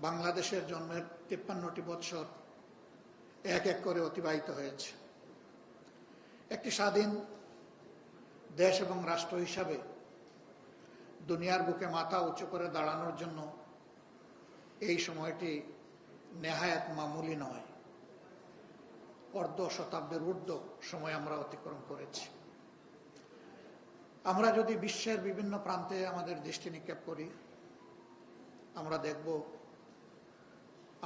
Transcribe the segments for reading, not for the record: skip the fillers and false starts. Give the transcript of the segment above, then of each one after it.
বাংলাদেশের জন্মের 53টি বৎসর এক এক করে অতিবাহিত হয়েছে। একটি স্বাধীন দেশ এবং রাষ্ট্র হিসাবে দুনিয়ার বুকে মাথা উঁচু করে দাঁড়ানোর জন্য এই সময়টি নেহায়াত মামুলি নয়। অর্ধ শতাব্দীর ঊর্ধ্ব সময় আমরা অতিক্রম করেছি। আমরা যদি বিশ্বের বিভিন্ন প্রান্তে আমাদের দৃষ্টি নিক্ষেপ করি, আমরা দেখব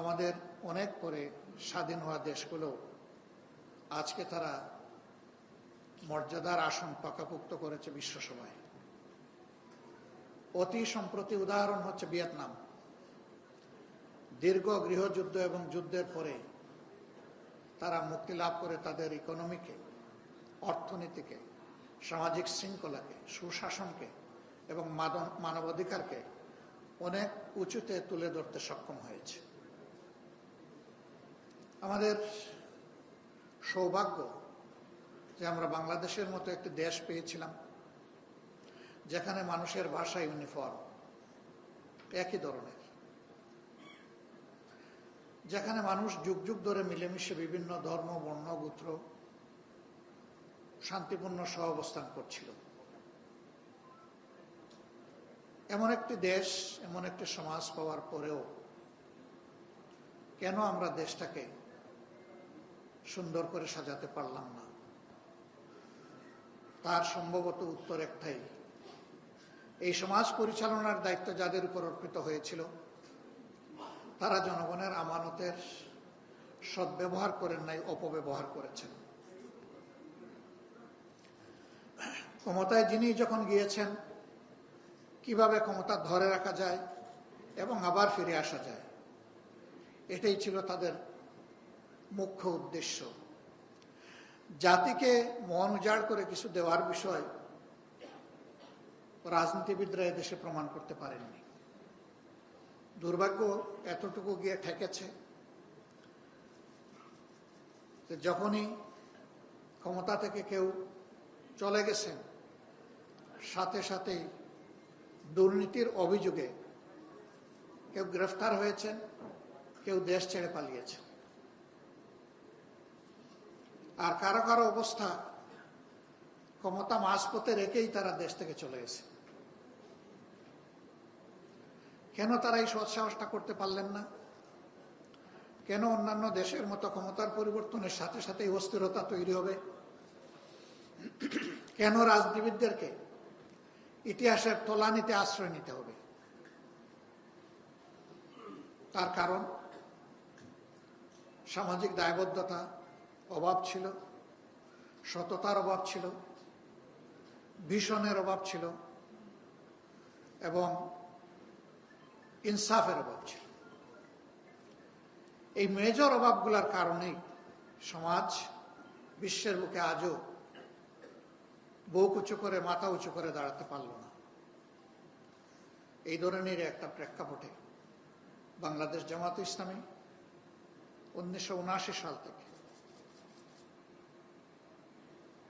আমাদের অনেক পরে স্বাধীন হওয়া দেশগুলো আজকে তারা মর্যাদার আসন পাকাপোক্ত করেছে বিশ্বসভায়। অতি সম্প্রতি উদাহরণ হচ্ছে ভিয়েতনাম। দীর্ঘ গৃহযুদ্ধ এবং যুদ্ধের পরে তারা মুক্তি লাভ করে তাদের ইকোনমিকে, অর্থনীতিকে, সামাজিক শৃঙ্খলাকে, সুশাসনকে এবং মানবাধিকারকে অনেক উঁচুতে তুলে ধরতে সক্ষম হয়েছে। আমাদের সৌভাগ্য যে আমরা বাংলাদেশের মতো একটি দেশ পেয়েছিলাম যেখানে মানুষের ভাষা ইউনিফর্ম, একই ধরনের, যেখানে মানুষ যুগ যুগ ধরে মিলেমিশে বিভিন্ন ধর্ম, বর্ণ, গোত্র শান্তিপূর্ণ সহাবস্থান করছিল। এমন একটি দেশ, এমন একটি সমাজ পাওয়ার পরেও কেন আমরা দেশটাকে সুন্দর করে সাজাতে পারলাম না? তার সম্ভবত উত্তর একটাই, এই সমাজ পরিচালনার দায়িত্ব যাদের উপর অর্পিত হয়েছিল তারা জনগণের আমানতের সদ্ব্যবহার করেন নাই, অপব্যবহার করেছেন। ক্ষমতায় যিনি যখন গিয়েছেন কিভাবে ক্ষমতা ধরে রাখা যায় এবং আবার ফিরে আসা যায়, এটাই ছিল তাদের মুখ্য উদ্দেশ্য। জাতিকে মন উজাড় করে কিছু দেওয়ার বিষয় রাজনীতিবিদরা এদেশে প্রমাণ করতে পারেননি। দুর্ভাগ্য এতটুকু গিয়ে ঠেকেছে যে যখনই ক্ষমতা থেকে কেউ চলে গেছেন সাথে সাথেই দুর্নীতির অভিযোগে কেউ গ্রেফতার হয়েছেন, কেউ দেশ ছেড়ে পালিয়েছেন। আর কারো কারো অবস্থা ক্ষমতা মাঝপথে রেখেই তারা দেশ থেকে চলে গেছে। কেন তারা এই সৎসাহসটা করতে পারলেন না? কেন অন্যান্য দেশের মতো ক্ষমতার পরিবর্তনের সাথে সাথে অস্থিরতা তৈরি হবে? কেন রাজনীতিবিদদেরকে ইতিহাসের তলানিতে আশ্রয় নিতে হবে? তার কারণ সামাজিক দায়বদ্ধতা অভাব ছিল, সততার অভাব ছিল, ভিশনের অভাব ছিল এবং ইনসাফের অভাব ছিল। এই মেজর অভাবগুলোর কারণেই সমাজ বিশ্বের বুকে আজও বুক উঁচু করে, মাথা উঁচু করে দাঁড়াতে পারল না। এই ধরনের একটা প্রেক্ষাপটে বাংলাদেশ জামায়াতে ইসলামী 1979 সাল থেকে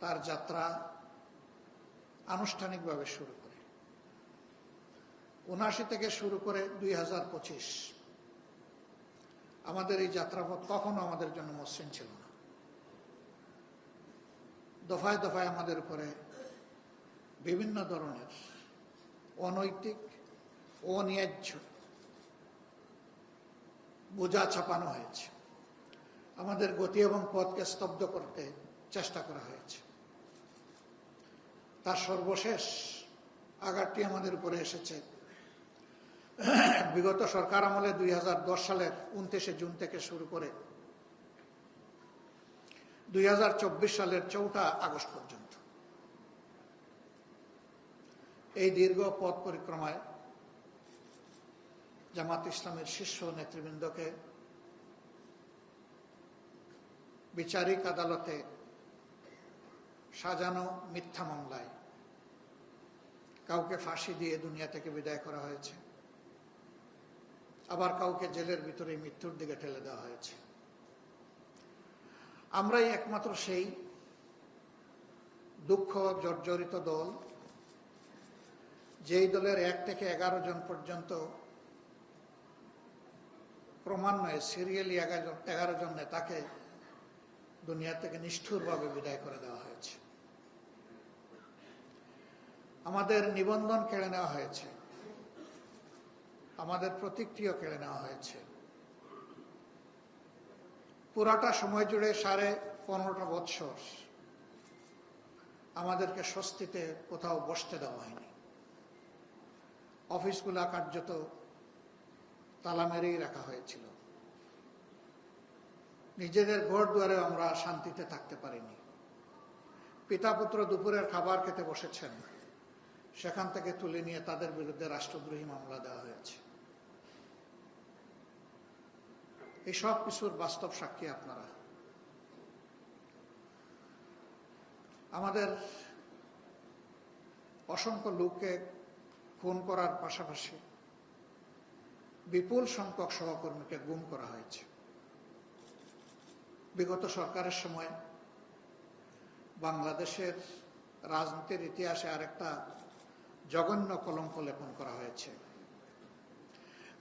তার যাত্রা আনুষ্ঠানিকভাবে শুরু করে, 79 থেকে শুরু করে 2025 আমাদের এই যাত্রাপথ কখনো আমাদের জন্য মসৃণ ছিল না। দফায় দফায় আমাদের উপরে বিভিন্ন ধরনের অনৈতিক, অন্যায্য বোঝা চাপানো হয়েছে। আমাদের গতি এবং পথকে স্তব্ধ করতে চেষ্টা করা হয়েছে। তার সর্বশেষ আঘাতটি আমাদের উপরে এসেছে বিগত সরকার আমলে 2010 সালের 29শে জুন থেকে শুরু করে 2024 সালের 4 আগস্ট পর্যন্ত। এই দীর্ঘ পথ পরিক্রমায় জামাত ইসলামের শীর্ষ নেতৃবৃন্দকে বিচারিক আদালতে সাজানো মিথ্যা মামলায় কাউকে ফাঁসি দিয়ে দুনিয়া থেকে বিদায় করা হয়েছে, আবার কাউকে জেলের ভিতরে মৃত্যুর দিকে ঠেলে দেওয়া হয়েছে। আমরাই একমাত্র সেই দুঃখ জর্জরিত দল যেই দলের 1 থেকে 11 জন পর্যন্ত ক্রমান্বয়ে সিরিয়ালি 11 জন নেতাকে দুনিয়া থেকে নিষ্ঠুরভাবে বিদায় করে দেওয়া হয়েছে। আমাদের নিবন্ধন কেড়ে নেওয়া হয়েছে, আমাদের প্রতিক্রিয়া কেড়ে নেওয়া হয়েছে। পুরাটা সময় জুড়ে 15.5 বৎসর আমাদেরকে স্বস্তিতে কোথাও বসতে দেওয়া হয়নি। অফিসগুলা কার্যত তালা মেরেই রাখা হয়েছিল। নিজেদের ঘর দুয়ারে আমরা শান্তিতে থাকতে পারিনি। পিতা পুত্র দুপুরের খাবার খেতে বসেছেন, সেখান থেকে তুলে নিয়ে তাদের বিরুদ্ধে রাষ্ট্রদ্রোহী মামলা দেওয়া হয়েছে। এই সব কিছুর বাস্তব সাক্ষী আপনারা। আমাদের অসংখ্য লোককে খুন করার পাশাপাশি বিপুল সংখ্যক সহকর্মীকে গুম করা হয়েছে। বিগত সরকারের সময় বাংলাদেশের রাজনীতির ইতিহাসে আরেকটা জঘন্য কলঙ্ক লেপন করা হয়েছে।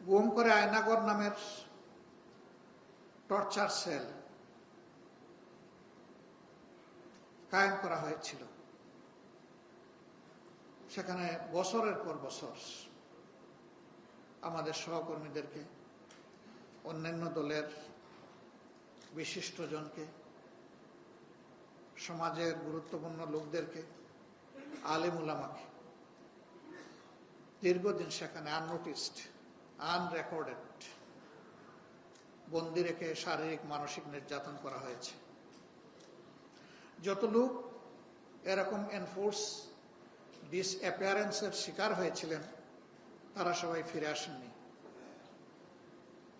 গুম করে আয়নাগর নামের টর্চার সেল কায়েম করা হয়েছিল। সেখানে বছরের পর বছর আমাদের সহকর্মীদেরকে, অন্যান্য দলের বিশিষ্টজনকে, সমাজের গুরুত্বপূর্ণ লোকদেরকে, আলেম উলামাকে দীর্ঘদিন সেখানে আননোটিসড, আনরেকর্ডেড বন্দি রেখে শারীরিক মানসিক নির্যাতন করা হয়েছে। যত লোক এরকম এনফোর্স ডিসঅ্যাপিয়ারেন্সের শিকার হয়েছিলেন তারা সবাই ফিরে আসেননি।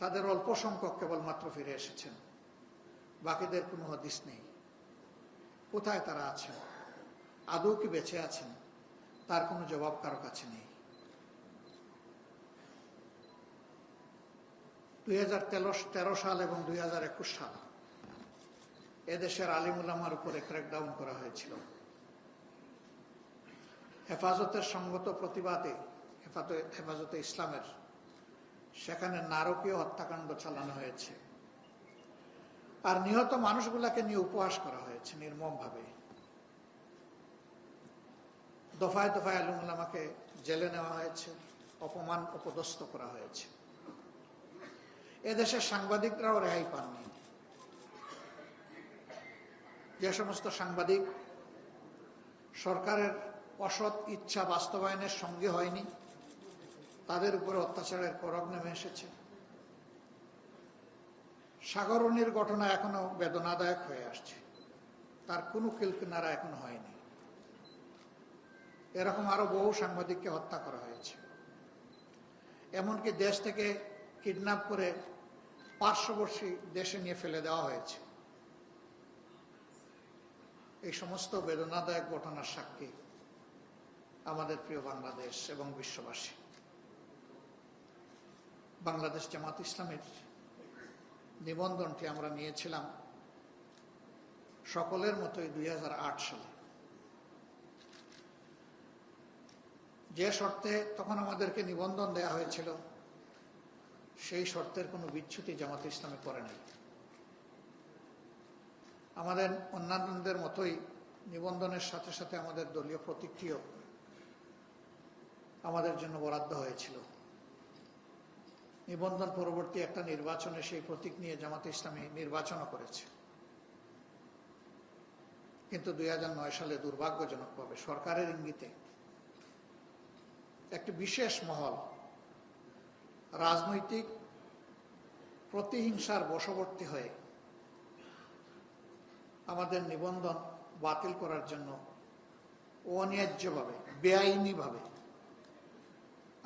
তাদের অল্প সংখ্যক কেবলমাত্র ফিরে এসেছেন, বাকিদের কোনো হদিস নেই। কোথায় তারা আছেন, আদৌ কি বেঁচে আছেন, তার কোনো জবাব কারো কাছে নেই। 2013 সাল এবং 2021 সাল এদেশের আলিম উলামার উপরে ক্র্যাকডাউন করা হয়েছিল। হেফাজতের সঙ্গত প্রতিবাদে হেফাজতে ইসলামের সেখানে নারকীয় হত্যাকাণ্ড চালানো হয়েছে। আর নিহত মানুষগুলাকে নিয়ে উপহাস করা হয়েছে নির্মমভাবে। দফায় দফায় আলিম উলামাকে জেলে নেওয়া হয়েছে, অপমান অপদস্থ করা হয়েছে। এদেশের সাংবাদিকরাও রেহাই পাননি। যে সমস্ত সাংবাদিক সরকারের অসৎ ইচ্ছা বাস্তবায়নের সঙ্গে হয়নি, তাদের উপরে অত্যাচারের করগ নেমে এসেছে। সাগরণীর ঘটনা এখনো বেদনাদায়ক হয়ে আসছে, তার কোনো কিলকিনারা এখনো হয়নি। এরকম আরো বহু সাংবাদিককে হত্যা করা হয়েছে। এমনকি দেশ থেকে কিডন্যাপ করে পার্শ্ববর্তী দেশে নিয়ে ফেলে দেওয়া হয়েছে। এই সমস্ত বেদনাদায়ক ঘটনার সাক্ষী আমাদের প্রিয় বাংলাদেশ এবং বিশ্ববাসী। বাংলাদেশ জামাত ইসলামের নিবন্ধনটি আমরা নিয়েছিলাম সকলের মতোই 2008 সালে। যে শর্তে তখন আমাদেরকে নিবন্ধন দেয়া হয়েছিল, সেই শর্তের কোনো বিচ্যুতি জামাত ইসলামে করে নাই। আমাদের অন্যান্যদের মতোই নিবন্ধনের সাথে সাথে আমাদের দলীয় প্রতীকটিও আমাদের জন্য বরাদ্দ হয়েছিল। নিবন্ধন পরবর্তী একটা নির্বাচনে সেই প্রতীক নিয়ে জামাত ইসলামী নির্বাচনও করেছে। কিন্তু 2009 সালে দুর্ভাগ্যজনকভাবে সরকারের ইঙ্গিতে একটি বিশেষ মহল রাজনৈতিক প্রতিহিংসার বশবর্তী হয়ে আমাদের নিবন্ধন বাতিল করার জন্য অন্যায্যভাবে, বেআইনিভাবে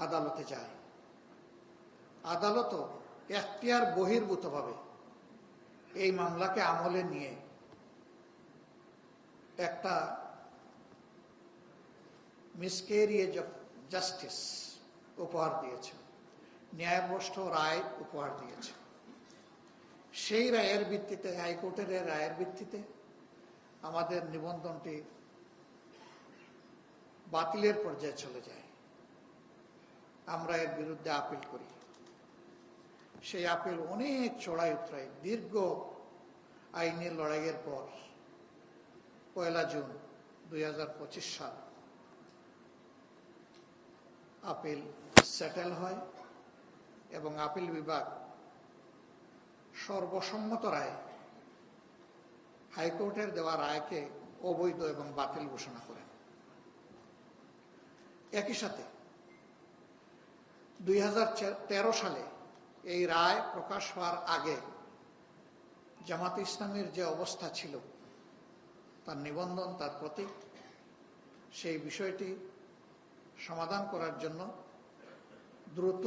আদালতে যায়। আদালতও এখতিয়ার বহির্ভূতভাবে এই মামলাকে আমলে নিয়ে একটা মিসক্যারিয়েজ অফ জাস্টিস উপহার দিয়েছে, ন্যায়ভ্রষ্ট রায় উপহার দিয়েছে। সেই রায়ের ভিত্তিতে, হাইকোর্টের রায়ের ভিত্তিতে আমাদের নিবন্ধনটি বাতিলের পর্যায়ে চলে যায়। আমরা এর বিরুদ্ধে আপিল করি। সেই আপিল অনেক চড়াই উতরাই দীর্ঘ আইনি লড়াইয়ের পর 1 জুন 2025 সাল আপিল সেটেল হয় এবং আপিল বিভাগ সর্বসম্মত রায় হাইকোর্টের দেওয়া রায়কে অবৈধ এবং বাতিল ঘোষণা করেন। একই সাথে 2013 সালে এই রায় প্রকাশ হওয়ার আগে জামাতে ইসলামীর যে অবস্থা ছিল, তার নিবন্ধন, তার প্রতীক, সেই বিষয়টি সমাধান করার জন্য, দ্রুত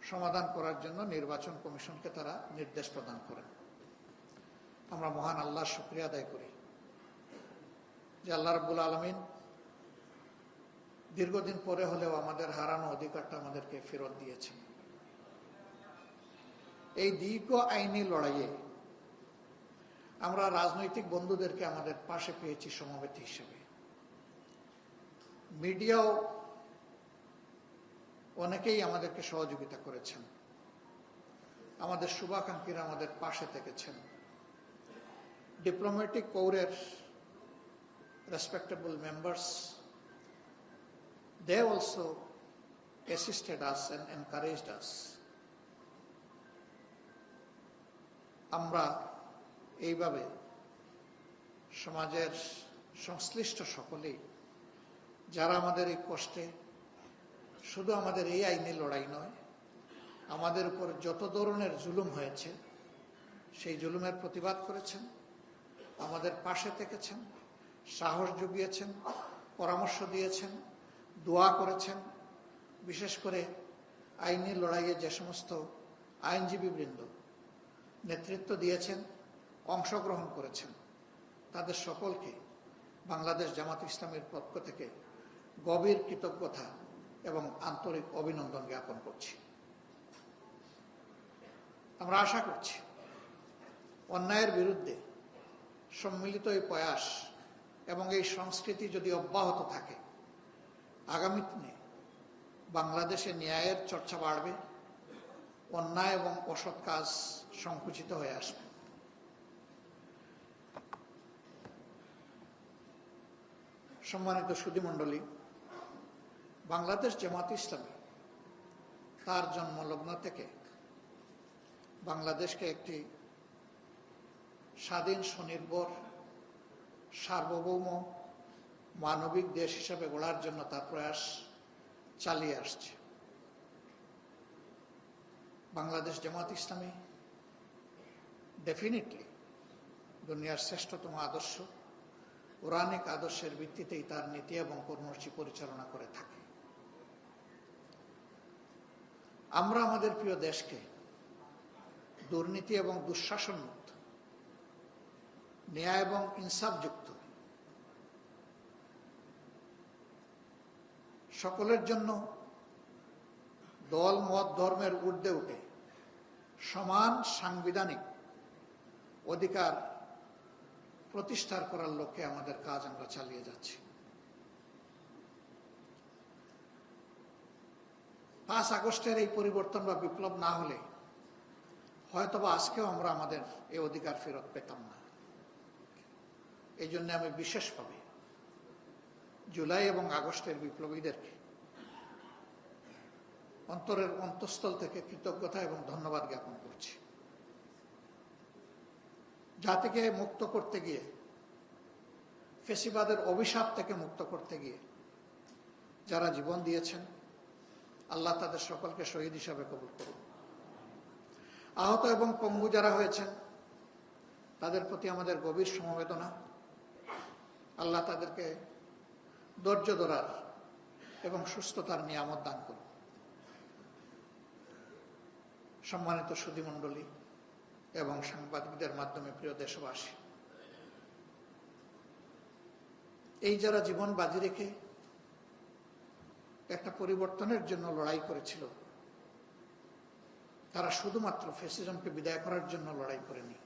সমাধান করার জন্য নির্বাচন কমিশনকে তারা নির্দেশ প্রদান করেন। আমরা মহান আল্লাহর শুকরিয়া আদায় করি যে আল্লাহ রাব্বুল আলামিন দীর্ঘদিন পরে হলেও আমাদের হারানো অধিকারটা আমাদেরকে ফেরত দিয়েছেন। এই দীর্ঘ আইনি লড়াইয়ে আমরা রাজনৈতিক বন্ধুদেরকে আমাদের পাশে পেয়েছি সমবেত হিসেবে। মিডিয়াও অনেকেই আমাদেরকে সহযোগিতা করেছেন, আমাদের শুভাকাঙ্ক্ষীরা আমাদের পাশে থেকেছেন। ডিপ্লোম্যাটিক কোরের respectable members, they also assisted us and encouraged us. আমরা এইভাবে সমাজের সংশ্লিষ্ট সকলেই যারা আমাদের এই কষ্টে, শুধু আমাদের এই আইনি লড়াই নয়, আমাদের উপর যত ধরনের জুলুম হয়েছে সেই জুলুমের প্রতিবাদ করেছেন, আমাদের পাশে থেকেছেন, সাহস জুগিয়েছেন, পরামর্শ দিয়েছেন, দোয়া করেছেন। বিশেষ করে আইনি লড়াইয়ে যে সমস্ত আইনজীবীবৃন্দ নেতৃত্ব দিয়েছেন, অংশগ্রহণ করেছেন, তাদের সকলকে বাংলাদেশ জামাত ইসলামীর পক্ষ থেকে গভীর কৃতজ্ঞতা এবং আন্তরিক অভিনন্দন জ্ঞাপন করছি। আমরা আশা করছি অন্যায়ের বিরুদ্ধে সম্মিলিত এই প্রয়াস এবং এই সংস্কৃতি যদি অব্যাহত থাকে, আগামী দিনে বাংলাদেশে ন্যায়ের চর্চা বাড়বে, অন্যায় এবং অসৎ কাজ সংকুচিত হয়ে আসবে। সম্মানিত সুধীমণ্ডলী, বাংলাদেশ জামাত ইসলামী তার জন্মলগ্ন থেকে বাংলাদেশকে একটি স্বাধীন, স্বনির্ভর, সার্বভৌম, মানবিক দেশ হিসেবে গড়ার জন্য তার প্রয়াস চালিয়ে আসছে। বাংলাদেশ জামাত ইসলামী ডেফিনেটলি দুনিয়ার শ্রেষ্ঠতম আদর্শ, কোরআনিক আদর্শের ভিত্তিতেই তার নীতি এবং কর্মসূচি পরিচালনা করে থাকে। আমরা আমাদের প্রিয় দেশকে দুর্নীতি এবং দুঃশাসন মুক্ত, ন্যায় এবং ইনসাফযুক্ত, সকলের জন্য দল, মত, ধর্মের ঊর্ধ্বে উঠে সমান সাংবিধানিক অধিকার প্রতিষ্ঠা করার লক্ষ্যে আমাদের কাজ আমরা চালিয়ে যাচ্ছি। 5 আগস্টের এই পরিবর্তন বা বিপ্লব না হলে হয়তোবা আজকেও আমরা আমাদের এই অধিকার ফেরত পেতাম না। এই জন্য আমি বিশেষভাবে জুলাই এবং আগস্টের বিপ্লবীদেরকে অন্তরের অন্তঃস্থল থেকে কৃতজ্ঞতা এবং ধন্যবাদ জ্ঞাপন করছি। জাতিকে মুক্ত করতে গিয়ে, ফ্যাসিবাদের অভিশাপ থেকে মুক্ত করতে গিয়ে যারা জীবন দিয়েছেন, আল্লাহ তাদের সকলকে শহীদ হিসাবে কবুল করুন। আহত এবং পঙ্গু যারা হয়েছেন তাদের প্রতি আমাদের গভীর সমবেদনা। আল্লাহ তাদেরকে ধৈর্য ধরার এবং সুস্থতার নিয়ামত দান করুন। সম্মানিত সুধীমণ্ডলী এবং সাংবাদিকদের মাধ্যমে প্রিয় দেশবাসী, এই যারা জীবন বাজি রেখে একটা পরিবর্তনের জন্য লড়াই করেছিল, তারা শুধুমাত্র ফ্যাসিজমকে বিদায় করার জন্য লড়াই করেনি,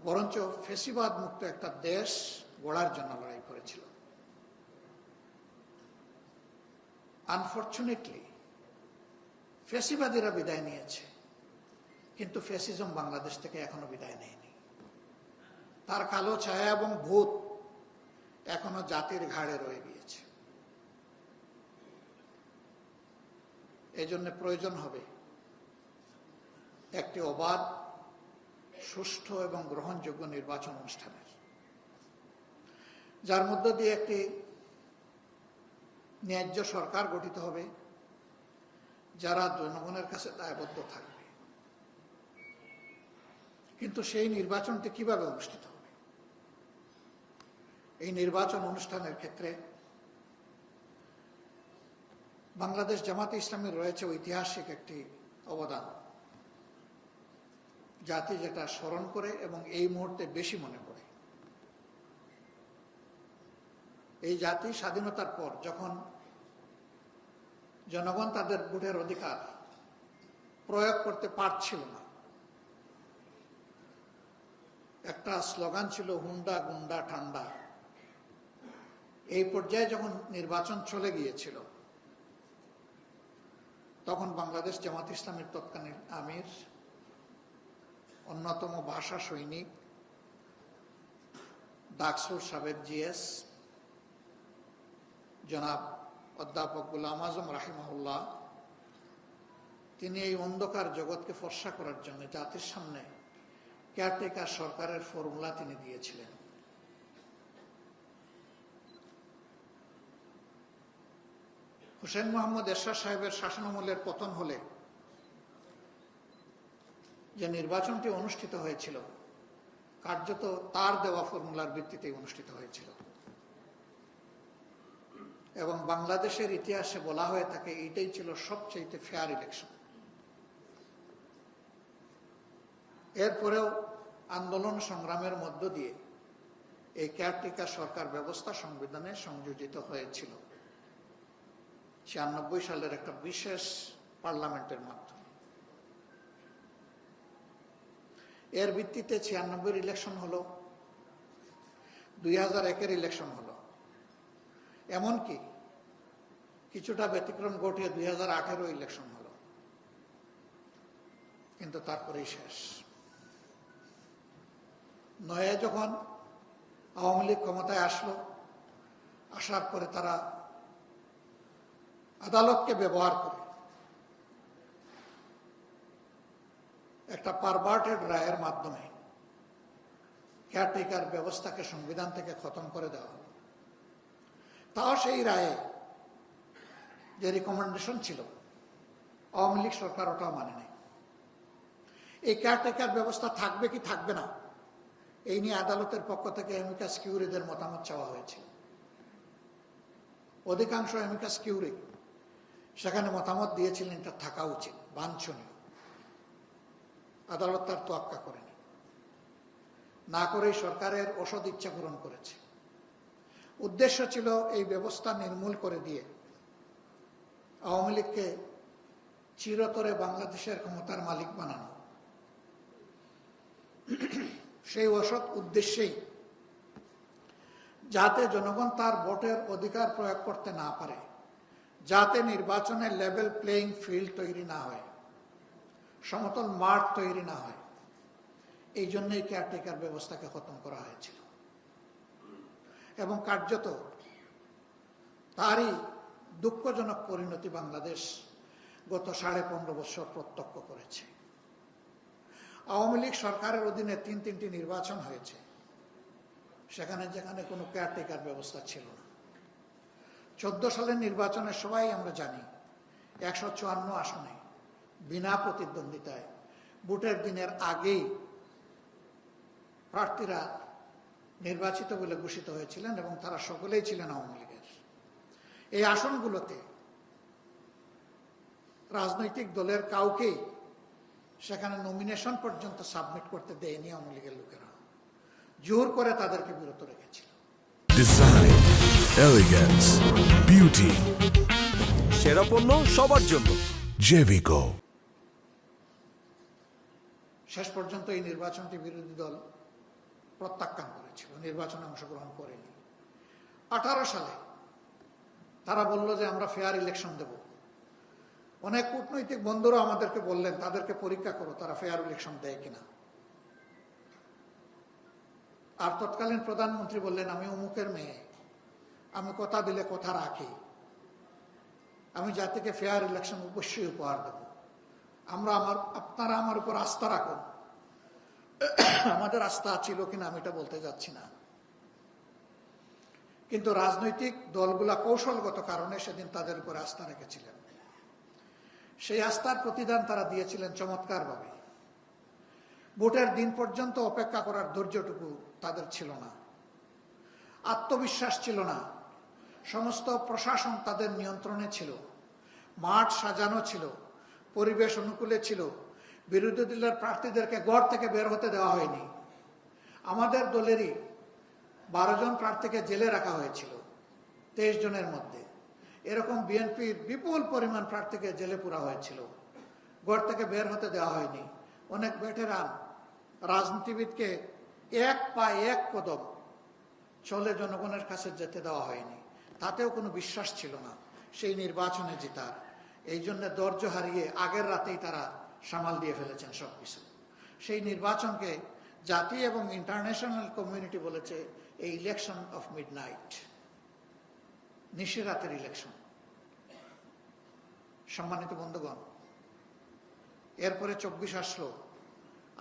বরঞ্চ ফ্যাসিবাদ মুক্ত একটা দেশ গড়ার জন্য লড়াই করেছিল। আনফরচুনেটলি ফ্যাসিবাদীরা বিদায় নিয়েছে, কিন্তু ফ্যাসিজম বাংলাদেশ থেকে এখনো বিদায় নেয়নি। তার কালো ছায়া এবং ভূত এখনো জাতির ঘাড়ে রয়ে গিয়েছে। এই জন্য প্রয়োজন হবে একটি অবাধ, সুষ্ঠু এবং গ্রহণযোগ্য নির্বাচন অনুষ্ঠানের, যার মধ্য দিয়ে একটি ন্যায্য সরকার গঠিত হবে, যারা জনগণের কাছে দায়বদ্ধ থাকবে। কিন্তু সেই নির্বাচনটি কিভাবে অনুষ্ঠিত হবে? এই নির্বাচন অনুষ্ঠানের ক্ষেত্রে বাংলাদেশ জামাতে ইসলামীর রয়েছে ঐতিহাসিক একটি অবদান, জাতি যেটা স্মরণ করে এবং এই মুহূর্তে বেশি মনে করে। এই জাতি স্বাধীনতার পর যখন জনগণ তাদের ভোটের অধিকার প্রয়োগ করতে পারছিল না, একটা স্লোগান ছিল হুন্ডা গুন্ডা ঠান্ডা। এই পর্যায়ে যখন নির্বাচন চলে গিয়েছিল, তখন বাংলাদেশ জামাত ইসলামীর তৎকালীন আমির, অন্যতম ভাষা সৈনিক, ডাকসুর সাবেক জিএস জনাব অধ্যাপক গোলাম আজম রাহিমাহুল্লাহ, তিনি এই অন্ধকার জগৎকে ফর্সা করার জন্য জাতির সামনে কেয়ারটেকার সরকারের ফর্মুলা তিনি দিয়েছিলেন। হুসেন মোহাম্মদ এরশাদ সাহেবের শাসনামলের পতন হলে যে নির্বাচনটি অনুষ্ঠিত হয়েছিল, কার্যত তার দেওয়া ফর্মুলার ভিত্তিতেই অনুষ্ঠিত হয়েছিল। এবং বাংলাদেশের ইতিহাসে বলা হয়ে থাকে এইটাই ছিল সবচেয়ে ফেয়ার ইলেকশন। এরপরেও আন্দোলন সংগ্রামের মধ্য দিয়ে এই কেয়ারটেকার সরকার ব্যবস্থা সংবিধানে সংযোজিত হয়েছিল 96 সালের একটা বিশেষ পার্লামেন্টের মাধ্যমে। এর ভিত্তিতে 96 ইলেকশন হলো, 2001 ইলেকশন হলো, এমনকি কিছুটা ব্যতিক্রম ঘটিয়ে 2018 ইলেকশন হলো, কিন্তু তারপরেই শেষ। 9 যখন আওয়ামী লীগ ক্ষমতায় আসলো, আসার পরে তারা আদালতকে ব্যবহার করে একটা পারভার্টেড রায়ের মাধ্যমে কেয়ারটেকার ব্যবস্থাকে সংবিধান থেকে খতম করে দেওয়া হলো। তাও সেই রায়ে যে রিকমেন্ডেশন ছিল, আওয়ামী লীগ সরকার ওটাও মানে নাই। এই কেয়ারটেকার ব্যবস্থা থাকবে কি থাকবে না, এই নিয়ে আদালতের পক্ষ থেকে অ্যামিকাস কিউরিদের মতামত চাওয়া হয়েছিল। অধিকাংশ অ্যামিকাস কিউরি সেখানে মতামত দিয়েছিলেন এটা থাকা উচিত, বাঞ্ছনীয়। আদালত তার তোয়াক্কা করেনি, না করেই সরকারের অসৎ ইচ্ছা পূরণ করেছে। উদ্দেশ্য ছিল এই ব্যবস্থা নির্মূল করে দিয়ে আওয়ামী লীগকে চিরতরে বাংলাদেশের ক্ষমতার মালিক বানানো। সেই অসৎ উদ্দেশ্যেই, যাতে জনগণ তার ভোটের অধিকার প্রয়োগ করতে না পারে, যাতে নির্বাচনের লেভেল প্লেইং ফিল্ড তৈরি না হয়, সমতল মাঠ তৈরি না হয়, এই জন্যই কেয়ারটেকার ব্যবস্থাকে খতম করা হয়েছিল। এবং কার্যত তারই দুঃখজনক পরিণতি বাংলাদেশ গত 15.5 বছর প্রত্যক্ষ করেছে। আওয়ামী লীগ সরকারের অধীনে 3টি নির্বাচন হয়েছে, সেখানে যেখানে কোনো কেয়ারটেকার ব্যবস্থা ছিল না। 14 সালের নির্বাচনের সবাই আমরা জানি 154 আসনে বিনা প্রতিদ্বন্দ্বিতায় ভোটের দিনের আগেই প্রার্থীরা নির্বাচিত বলে ঘোষিত হয়েছিলেন এবং তারা সকলেই ছিলেন আওয়ামী লীগের। এই আসনগুলোতে রাজনৈতিক দলের কাউকেই সেখানে নমিনেশন পর্যন্ত সাবমিট করতে দেয়নি আওয়ামী লীগের লোকেরা, জোর করে তাদেরকে বিরত রেখেছিল। ডিজাইন, এলিগেন্স, বিউটি, সেরা পণ্য সবার জন্য জেভিকো। শেষ পর্যন্ত এই নির্বাচনটি বিরোধী দল প্রত্যাখ্যান করেছিল, নির্বাচনে অংশগ্রহণ করেনি। 18 সালে তারা বলল যে আমরা ফেয়ার ইলেকশন দেব। অনেক কূটনৈতিক বন্ধুরা আমাদেরকে বললেন তাদেরকে পরীক্ষা করো তারা ফেয়ার ইলেকশন দেয় কিনা। আর তৎকালীন প্রধানমন্ত্রী বললেন, আমি অমুকের মেয়ে, আমি কথা দিলে কথা রাখি, আমি জাতিকে ফেয়ার ইলেকশন অবশ্যই উপহার দেব, আপনারা আমার উপর আস্থা রাখুন। আমাদের আস্থা ছিল কিনা আমি এটা বলতে যাচ্ছি না, কিন্তু রাজনৈতিক দলগুলা কৌশলগত কারণে সেদিন তাদের উপর আস্থা রেখেছিলেন। সেই আস্থার প্রতিদান তারা দিয়েছিলেন চমৎকারভাবে। ভোটের দিন পর্যন্ত অপেক্ষা করার ধৈর্যটুকু তাদের ছিল না, আত্মবিশ্বাস ছিল না। সমস্ত প্রশাসন তাদের নিয়ন্ত্রণে ছিল, মাঠ সাজানো ছিল, পরিবেশ অনুকূলে ছিল। বিরোধী দলের প্রার্থীদেরকে গড় থেকে বের হতে দেওয়া হয়নি। আমাদের দলেরই 12 জন প্রার্থীকে জেলে রাখা হয়েছিল 23 জনের মধ্যে। এরকম বিএনপির বিপুল পরিমাণ প্রার্থীকে জেলে পুরা হয়েছিল, গড় থেকে বের হতে দেওয়া হয়নি। অনেক ভেটেরান রাজনীতিবিদকে এক পা এক কদম চলে জনগণের কাছে যেতে দেওয়া হয়নি। তাতেও কোনো বিশ্বাস ছিল না সেই নির্বাচনে জেতার। এই জন্য ধৈর্য হারিয়ে আগের রাতেই তারা সামাল দিয়ে ফেলেছেন সবকিছু। সেই নির্বাচনকে জাতি এবং ইন্টারন্যাশনাল কমিউনিটি বলেছে এই ইলেকশন অফ মিডনাইট, নিশিরাতের ইলেকশন। সম্মানিত বন্ধুগণ, এরপরে 24 আসলো,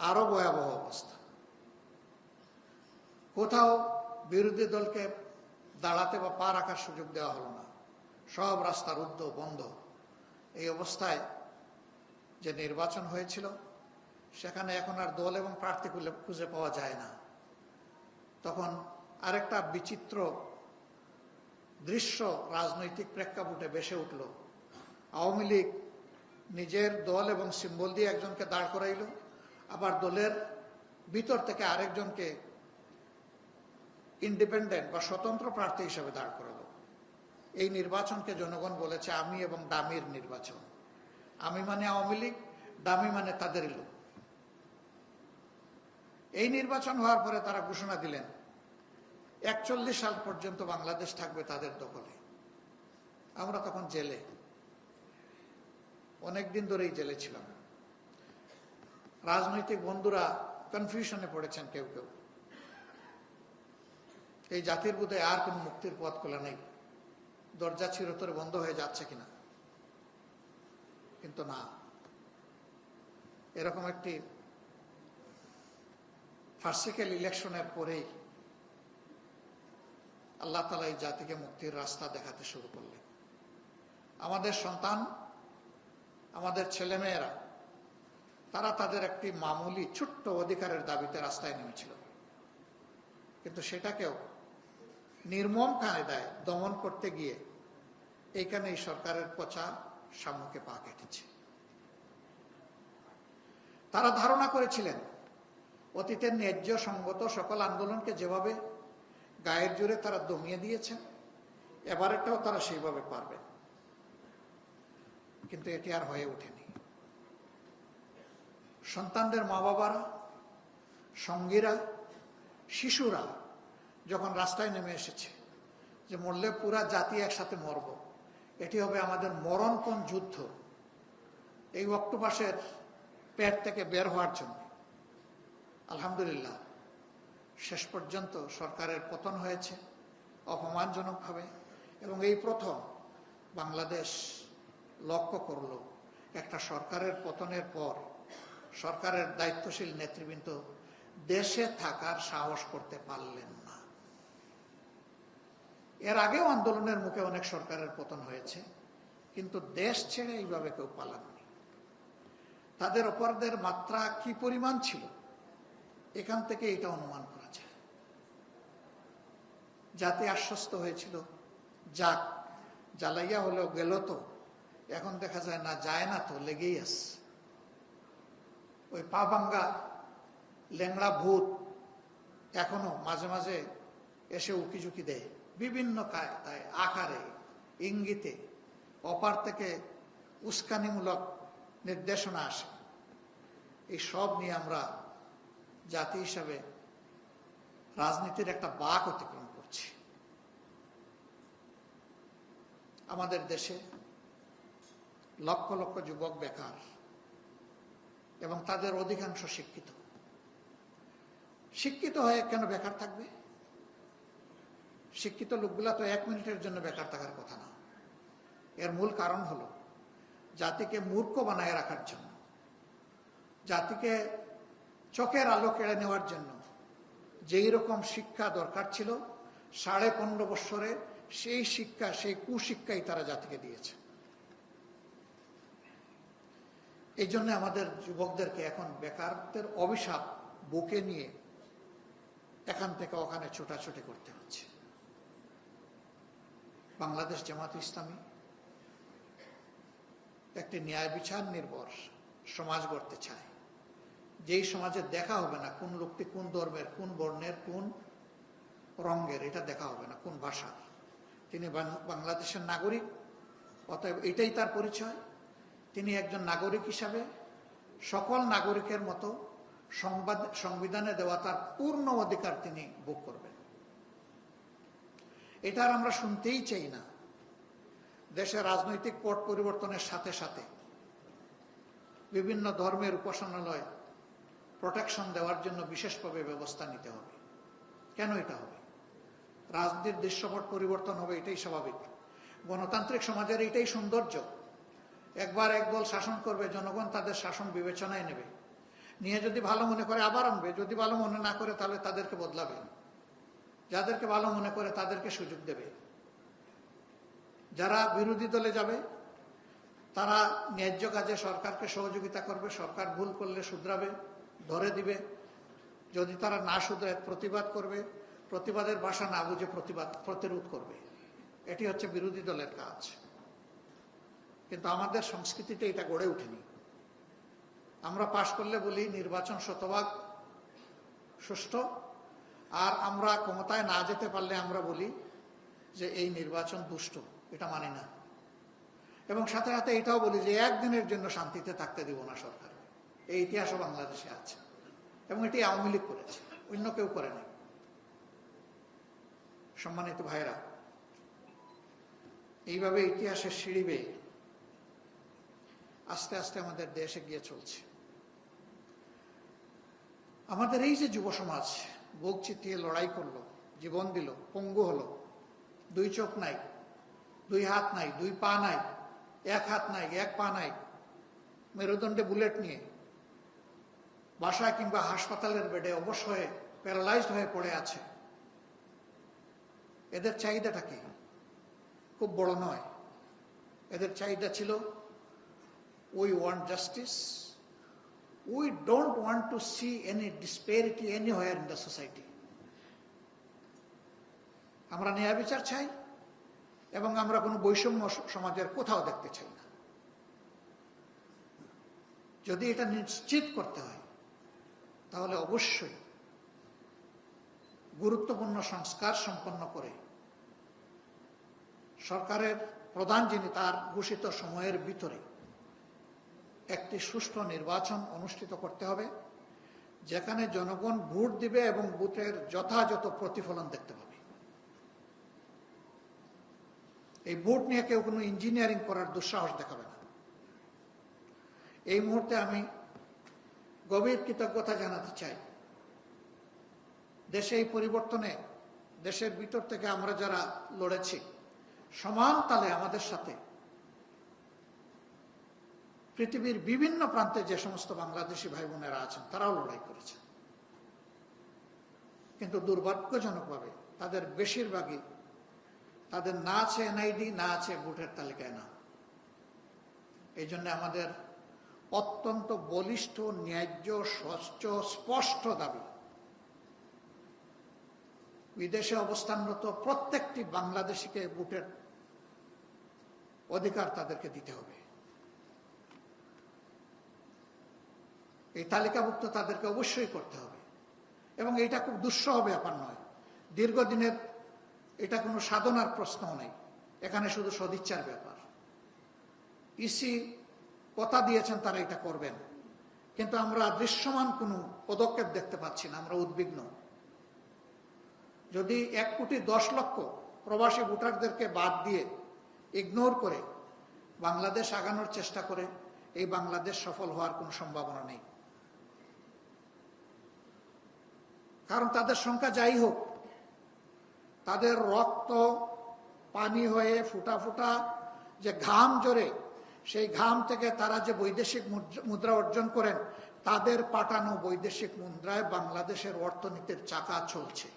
আরো ভয়াবহ অবস্থা। কোথাও বিরোধী দলকে দাঁড়াতে বা পা রাখার সুযোগ দেওয়া হলো না, সব রাস্তা রুদ্ধ বন্ধ। এই অবস্থায় যে নির্বাচন হয়েছিল সেখানে এখন আর দল এবং প্রার্থী খুঁজে পাওয়া যায় না। তখন আরেকটা বিচিত্র দৃশ্য রাজনৈতিক প্রেক্ষাপটে ভেসে উঠল। আওয়ামী লীগ নিজের দল এবং সিম্বল দিয়ে একজনকে দাঁড় করাইল, আবার দলের ভিতর থেকে আরেকজনকে ইন্ডিপেন্ডেন্ট বা স্বতন্ত্র প্রার্থী হিসেবে দাঁড় করালো। এই নির্বাচনকে জনগণ বলেছে আমি এবং ডামির নির্বাচন। আমি মানে আওয়ামী লীগ, ডামি মানে তাদেরই লোক। এই নির্বাচন হওয়ার পরে তারা ঘোষণা দিলেন 41 সাল পর্যন্ত বাংলাদেশ থাকবে তাদের দখলে। আমরা তখন জেলে, অনেকদিন ধরেই জেলে ছিলাম। রাজনৈতিক বন্ধুরা কনফিউশনে পড়েছেন কেউ কেউ, এই জাতির বোধহয় আর কোন মুক্তির পথ খোলা নেই, দরজা চিরতরে বন্ধ হয়ে যাচ্ছে কিনা। কিন্তু না, এরকম একটি ফার্সিক্যাল ইলেকশনের পরেই আল্লাহ তাআলা এই জাতিকে মুক্তির রাস্তা দেখাতে শুরু করলেন। আমাদের সন্তান, আমাদের ছেলেমেয়েরা তারা তাদের একটি মামুলি ছোট্ট অধিকারের দাবিতে রাস্তায় নেমেছিল, কিন্তু সেটাকেও নির্মম কায়দায় দমন করতে গিয়ে এইখানে এই সরকারের পচা সাম্যকে পা কেটেছে। তারা ধারণা করেছিলেন অতীতের ন্যায্য সঙ্গত সকল আন্দোলনকে যেভাবে গায়ের জোরে তারা দমিয়ে দিয়েছেন, এবারেরটাও তারা সেইভাবে পারবেন, কিন্তু এটি আর হয়ে ওঠেনি। সন্তানদের মা বাবারা, সঙ্গীরা, শিশুরা যখন রাস্তায় নেমে এসেছে যে মরলে পুরা জাতি একসাথে মরব, এটি হবে আমাদের মরণপণ যুদ্ধ এই অক্টোপাসের পেট থেকে বের হওয়ার জন্য। আলহামদুলিল্লাহ, শেষ পর্যন্ত সরকারের পতন হয়েছে অপমানজনকভাবে, এবং এই প্রথম বাংলাদেশ লক্ষ্য করল একটা সরকারের পতনের পর সরকারের দায়িত্বশীল নেতৃবৃন্দ দেশে থাকার সাহস করতে পারলেন না। এর আগেও আন্দোলনের মুখে অনেক সরকারের পতন হয়েছে, কিন্তু দেশ ছেড়ে এইভাবে কেউ পালাননি। তাদের অপরাধের মাত্রা কি পরিমাণ ছিল এখান থেকে এটা অনুমান করা যায়। জাতি আশ্বস্ত হয়েছিল, যাক জ্বালাইয়া হলেও গেল, তো এখন দেখা যায় না, যায় না তো লেগেই আছে। ওই পা ভাঙ্গা ল্যাংড়া ভূত এখনো মাঝে মাঝে এসে উকিঝুঁকি দেয়, বিভিন্ন কায়দায়, আকারে, ইঙ্গিতে, অপার থেকে উস্কানিমূলক নির্দেশনা আসে। এই সব নিয়ে আমরা জাতি হিসাবে রাজনীতির একটা বাঁক অতিক্রম করছি। আমাদের দেশে লক্ষ লক্ষ যুবক বেকার এবং তাদের অধিকাংশ শিক্ষিত। শিক্ষিত হয়ে কেন বেকার থাকবে? শিক্ষিত লোকগুলা তো 1 মিনিটের জন্য বেকার থাকার কথা না। এর মূল কারণ হলো জাতিকে মূর্খ বানায় রাখার জন্য, জাতিকে চোখের আলো কেড়ে নেওয়ার জন্য যেই রকম শিক্ষা দরকার ছিল 15.5 বৎসরে সেই শিক্ষা, সেই কুশিক্ষাই তারা জাতিকে দিয়েছে। এই জন্য আমাদের যুবকদেরকে এখন বেকারত্বের অভিশাপ বুকে নিয়ে এখান থেকে ওখানে ছোটাছুটি করতে হচ্ছে। বাংলাদেশ জামাত ইসলামী একটি ন্যায় বিচার নির্ভর সমাজ গড়তে চায়, যেই সমাজে দেখা হবে না কোন লোকটি কোন ধর্মের, কোন বর্ণের, কোন রঙের, এটা দেখা হবে না, কোন ভাষার। তিনি বাংলাদেশের নাগরিক, অতএব এটাই তার পরিচয়। তিনি একজন নাগরিক হিসাবে সকল নাগরিকের মতো সংবিধানে দেওয়া তার পূর্ণ অধিকার তিনি ভোগ করবেন। এটা আর আমরা শুনতেই চাই না। দেশের রাজনৈতিক পট পরিবর্তনের সাথে সাথে বিভিন্ন ধর্মের উপাসনালয় প্রোটেকশন দেওয়ার জন্য বিশেষভাবে ব্যবস্থা নিতে হবে। কেন এটা হবে? রাজনীতির দৃশ্যপট পরিবর্তন হবে, এটাই স্বাভাবিক। গণতান্ত্রিক সমাজের এটাই সৌন্দর্য। একবার এক দল শাসন করবে, জনগণ তাদের শাসন বিবেচনায় নেবে, নিয়ে যদি ভালো মনে করে আবার আনবে, যদি ভালো মনে না করে তাহলে তাদেরকে বদলাবে, যাদেরকে ভালো মনে করে তাদেরকে সুযোগ দেবে। যারা বিরোধী দলে যাবে তারা ন্যায্য কাজে সরকারকে সহযোগিতা করবে, সরকার ভুল করলে শুধরাবে, ধরে দিবে। যদি তারা না শুধরায় প্রতিবাদ করবে, প্রতিবাদের ভাষা না বুঝে প্রতিরোধ করবে। এটি হচ্ছে বিরোধী দলের কাজ। কিন্তু আমাদের সংস্কৃতিতে এটা গড়ে ওঠেনি। আমরা পাশ করলে বলি নির্বাচন শতভাগ সুষ্ঠু, আর আমরা ক্ষমতায় না যেতে পারলে আমরা বলি যে এই নির্বাচন দুষ্ট। এটা মানি না। এবং সাথে সাথে এটাও বলি যে একদিনের জন্য শান্তিতে থাকতে দিব না সরকার। এই ইতিহাসও বাংলাদেশে আছে এবং এটি আওয়ামী লীগ করেছে, অন্য কেউ করে নাই। সম্মানিত ভাইরা, এইভাবে ইতিহাসের সিঁড়ি বেয়ে আস্তে আস্তে আমাদের দেশ এগিয়ে চলছে। আমাদের এই যে যুব সমাজ বুক চিতিয়ে লড়াই করলো, জীবন দিল, পঙ্গু হলো, 2 চোখ নাই, 2 হাত নাই, 2 পা নাই, 1 হাত নাই, 1 পা নাই, মেরুদণ্ডে বুলেট নিয়ে বাসায় কিংবা হাসপাতালের বেডে অবশ হয়ে প্যারালাইজড হয়ে পড়ে আছে। এদের চাহিদাটা কি? খুব বড় নয়। এদের চাহিদা ছিল we want justice, we don't want to see any disparity anywhere in the society. আমরা ন্যায় বিচার চাই এবং আমরা কোনো বৈষম্য সমাজের কোথাও দেখতে চাই না। যদি এটা নিশ্চিত করতে হয় তাহলে অবশ্যই গুরুত্বপূর্ণ সংস্কার সম্পন্ন করে সরকারের প্রধান যিনি, তার ঘোষিত সময়ের ভিতরে একটি সুষ্ঠু নির্বাচন অনুষ্ঠিত করতে হবে, যেখানে জনগণ ভোট দিবে এবং ভোটের যথাযথ প্রতিফলন দেখতে পাবে। এই ভোট নিয়ে কেউ কোনো ইঞ্জিনিয়ারিং করার দুঃসাহস দেখাবে না। এই মুহূর্তে আমি গভীর কৃতজ্ঞতা জানাতে চাই দেশে এই পরিবর্তনে, দেশের ভিতর থেকে আমরা যারা লড়েছি, সমান তালে আমাদের সাথে পৃথিবীর বিভিন্ন প্রান্তে যে সমস্ত বাংলাদেশি ভাই বোনেরা আছেন তারাও লড়াই করেছে। কিন্তু দুর্ভাগ্যজনকভাবে তাদের বেশিরভাগই, তাদের না আছে এনআইডি, না আছে ভোটের তালিকায় না। এই জন্য আমাদের অত্যন্ত বলিষ্ঠ, ন্যায্য, স্বচ্ছ, স্পষ্ট দাবি, বিদেশে অবস্থানরত প্রত্যেকটি বাংলাদেশিকে ভোটের অধিকার তাদেরকে দিতে হবে। এই তালিকাভুক্ত তাদেরকে অবশ্যই করতে হবে এবং এটা খুব দুঃসহ ব্যাপার নয়, দীর্ঘদিনের, এটা কোনো সাধনার প্রশ্নও নেই, এখানে শুধু সদিচ্ছার ব্যাপার। ইসি কথা দিয়েছেন তারা এটা করবেন, কিন্তু আমরা দৃশ্যমান কোনো পদক্ষেপ দেখতে পাচ্ছি না। আমরা উদ্বিগ্ন। যদি 1.10 কোটি প্রবাসী ভোটারদেরকে বাদ দিয়ে, ইগনোর করে বাংলাদেশ আগানোর চেষ্টা করে এই বাংলাদেশ সফল হওয়ার কোনো সম্ভাবনা নেই। কারণ তাদের সংখ্যা যাই হোক, তাদের রক্ত পানি হয়ে ফুটা ফুটা যে ঘাম জোরে, সেই ঘাম থেকে তারা যে বৈদেশিক মুদ্রা অর্জন করেন, তাদের পাঠানো বৈদেশিক মুদ্রায় বাংলাদেশের অর্থনীতির চাকা চলছে।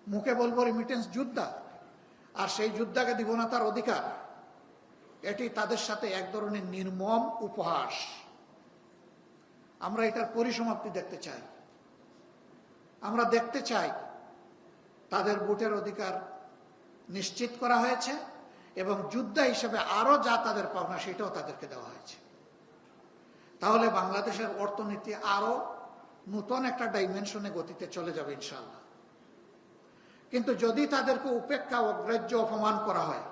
মুখে বলবো রিমিটেন্স যোদ্ধা, আর সেই যোদ্ধাকে দিব না তার অধিকার, এটি তাদের সাথে এক ধরনের নির্মম উপহাস। আমরা এটার পরিসমাপ্তি দেখতে চাই। আমরা দেখতে চাই তাদের ভোটের অধিকার নিশ্চিত করা হয়েছে এবং যোদ্ধা হিসেবে আরো যা তাদের পাওনা সেটাও তাদেরকে দেওয়া হয়েছে। তাহলে বাংলাদেশের অর্থনীতি আরো নতুন একটা ডাইমেনশনে গতিতে চলে যাবে ইনশাআল্লাহ। কিন্তু যদি তাদেরকে উপেক্ষা, অগ্রাহ্য, অপমান করা হয়,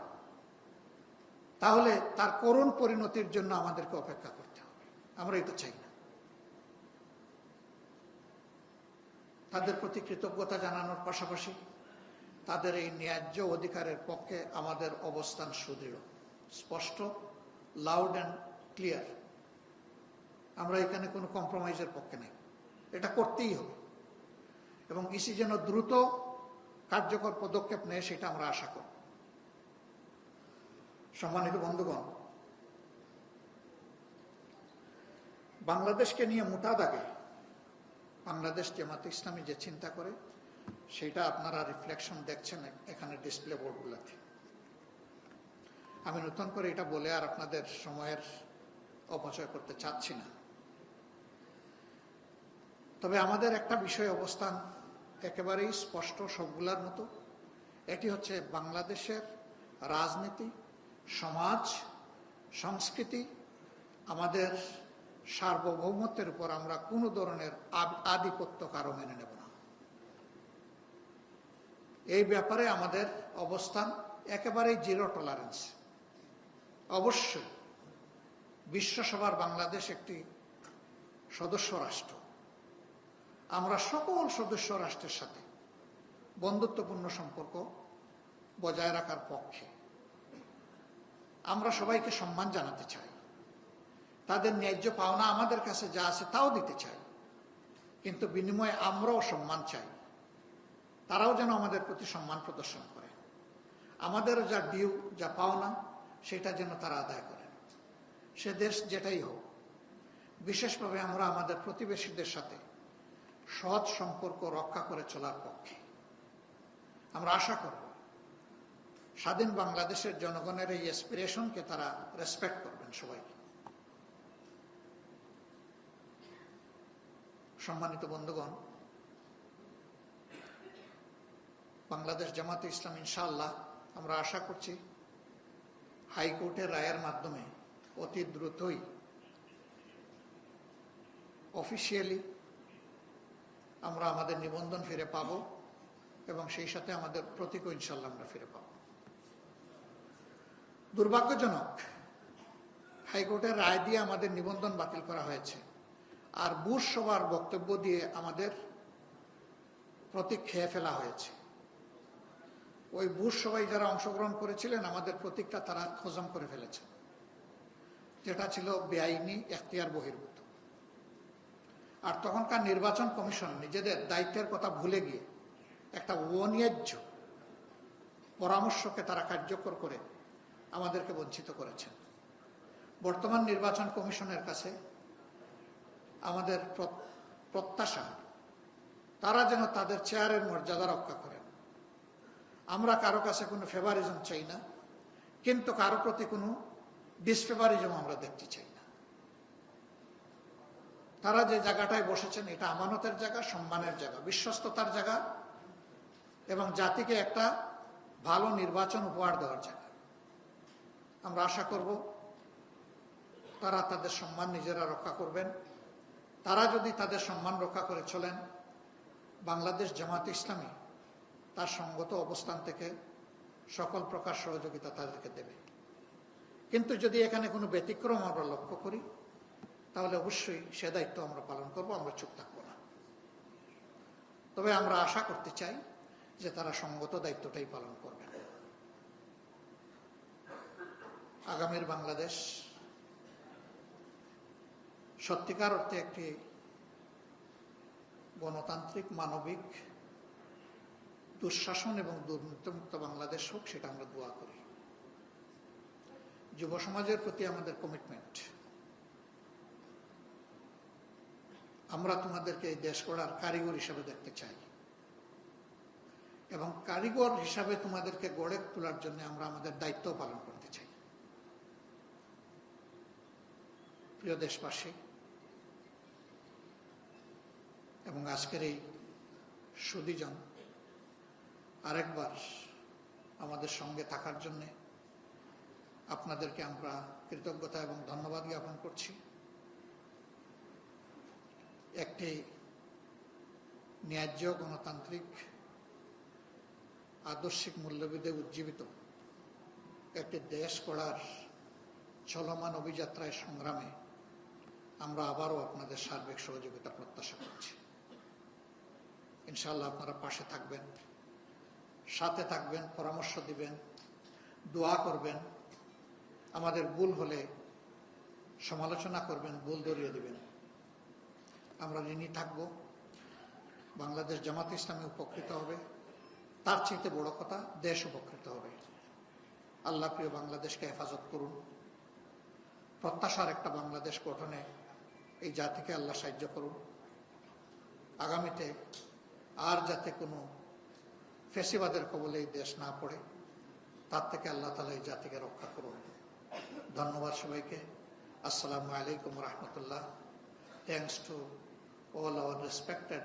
তাহলে তার করুণ পরিণতির জন্য আমাদেরকে অপেক্ষা করতে হবে। আমরা এটা চাই না। তাদের প্রতি কৃতজ্ঞতা জানানোর পাশাপাশি তাদের এই ন্যায্য অধিকারের পক্ষে আমাদের অবস্থান সুদৃঢ়, স্পষ্ট, লাউড অ্যান্ড ক্লিয়ার। আমরা এখানে কোনো কম্প্রোমাইজের পক্ষে নেই। এটা করতেই হবে এবং ইসি যেন দ্রুত কার্যকর পদক্ষেপ নেয় সেটা আমরা আশা করি। সম্মানিত বন্ধুগণ, বাংলাদেশকে নিয়ে মোটা দাগে বাংলাদেশ জামাতে ইসলামী যে চিন্তা করে সেটা আপনারা রিফ্লেকশন দেখছেন এখানে ডিসপ্লে বোর্ডগুলোতে। আমি নতুন করে এটা বলে আর আপনাদের সময়ের অপচয় করতে চাচ্ছি না। তবে আমাদের একটা বিষয় অবস্থান একেবারেই স্পষ্ট সবগুলার মতো। এটি হচ্ছে বাংলাদেশের রাজনীতি, সমাজ, সংস্কৃতি, আমাদের সার্বভৌমত্বের উপর আমরা কোনো ধরনের আধিপত্য কারো মেনে নেব না। এই ব্যাপারে আমাদের অবস্থান একেবারেই জিরো টলারেন্স। অবশ্যই বিশ্বসভার বাংলাদেশ একটি সদস্য রাষ্ট্র। আমরা সকল সদস্য রাষ্ট্রের সাথে বন্ধুত্বপূর্ণ সম্পর্ক বজায় রাখার পক্ষে। আমরা সবাইকে সম্মান জানাতে চাই, তাদের ন্যায্য পাওনা আমাদের কাছে যা আছে তাও দিতে চাই, কিন্তু বিনিময়ে আমরাও সম্মান চাই। তারাও যেন আমাদের প্রতি সম্মান প্রদর্শন করে, আমাদেরও যা ডিউ, যা পাওনা সেটা যেন তারা আদায় করে। সে দেশ যেটাই হোক, বিশেষভাবে আমরা আমাদের প্রতিবেশীদের সাথে সৎ সম্পর্ক রক্ষা করে চলার পক্ষে। আমরা আশা করব স্বাধীন বাংলাদেশের জনগণের এই অ্যাসপিরেশনকে তারা রেসপেক্ট করবেন সবাইকে। সম্মানিত বন্ধুগণ, বাংলাদেশ জামাতে ইসলাম ইনশাআল্লাহ আমরা আশা করছি হাইকোর্টের রায়ের মাধ্যমে অতি দ্রুতই অফিসিয়ালি আমরা আমাদের নিবন্ধন ফিরে পাব এবং সেই সাথে আমাদের প্রতীকও ইনশাআল্লাহ আমরা ফিরে পাব। দুর্ভাগ্যজনক, হাইকোর্টের রায় দিয়ে আমাদের নিবন্ধন বাতিল করা হয়েছে, আর বুশ সভার বক্তব্য দিয়ে আমাদের প্রতীক খেয়ে ফেলা হয়েছে। ওই বুশ সভায় যারা অংশগ্রহণ করেছিলেন আমাদের প্রতীকটা তারা হজম করে ফেলেছে, যেটা ছিল বেআইনি, এখতিয়ার বহির্ভূত। আর তখনকার নির্বাচন কমিশন নিজেদের দায়িত্বের কথা ভুলে গিয়ে একটা অন্যায্য পরামর্শকে তারা কার্যকর করে আমাদেরকে বঞ্চিত করেছেন। বর্তমান নির্বাচন কমিশনের কাছে আমাদের প্রত্যাশা তারা যেন তাদের চেয়ারের মর্যাদা রক্ষা করেন। আমরা কারো কাছে কোনো ফেভারিজম চাই না, কিন্তু কারো প্রতি কোনো ডিসফেভারিজম আমরা দেখতে চাই না। তারা যে জায়গাটায় বসেছেন এটা আমানতের জায়গা, সম্মানের জায়গা, বিশ্বস্ততার জায়গা এবং জাতিকে একটা ভালো নির্বাচন উপহার দেওয়ার জায়গা। আমরা আশা করব তারা তাদের সম্মান নিজেরা রক্ষা করবেন। তারা যদি তাদের সম্মান রক্ষা করে চলেন, বাংলাদেশ জামাতে ইসলামী তার সঙ্গত অবস্থান থেকে সকল প্রকার সহযোগিতা তাদেরকে দেবে। কিন্তু যদি এখানে কোনো ব্যতিক্রম আমরা লক্ষ্য করি, তাহলে অবশ্যই সে দায়িত্ব আমরা পালন করব, আমরা চুপ থাকবো না। তবে আমরা আশা করতে চাই যে তারা সঙ্গত দায়িত্বটাই পালন করবেন। আগামীর বাংলাদেশ সত্যিকার অর্থে একটি গণতান্ত্রিক, মানবিক, দুঃশাসন এবং দুর্নীতিমুক্ত বাংলাদেশ হোক, সেটা আমরা দোয়া করি। যুব সমাজের প্রতি আমাদের কমিটমেন্ট, আমরা তোমাদেরকে এই দেশ গড়ার কারিগর হিসাবে দেখতে চাই এবং কারিগর হিসাবে তোমাদেরকে গড়ে তোলার জন্য আমরা আমাদের দায়িত্ব পালন করতে চাই। প্রিয় দেশবাসী, এবং আজকের এই সুধীজন, আরেকবার আমাদের সঙ্গে থাকার জন্য আপনাদেরকে আমরা কৃতজ্ঞতা এবং ধন্যবাদ জ্ঞাপন করছি। একটি ন্যায্য, গণতান্ত্রিক, আদর্শিক মূল্যবোধে উজ্জীবিত একটি দেশ গড়ার চলমান অভিযাত্রায়, সংগ্রামে আমরা আবারও আপনাদের সার্বিক সহযোগিতা প্রত্যাশা করছি। ইনশাআল্লাহ আপনারা পাশে থাকবেন, সাথে থাকবেন, পরামর্শ দিবেন, দোয়া করবেন, আমাদের ভুল হলে সমালোচনা করবেন, ভুল ধরিয়ে দিবেন। আমরা ঋণী থাকব। বাংলাদেশ জামাত ইসলামী উপকৃত হবে, তার চেয়ে বড় কথা দেশ উপকৃত হবে। আল্লাহ প্রিয় বাংলাদেশকে হেফাজত করুন। প্রত্যাশার একটা বাংলাদেশ গঠনে এই জাতিকে আল্লাহ সাহায্য করুন। আগামীতে আর যাতে কোনো ফেসিবাদের কবলে এই দেশ না পড়ে, তার থেকে আল্লাহ তাআলা এই জাতিকে রক্ষা করুন। ধন্যবাদ সবাইকে। আসসালামু আলাইকুম রহমতুল্লাহ। Thanks to all our respected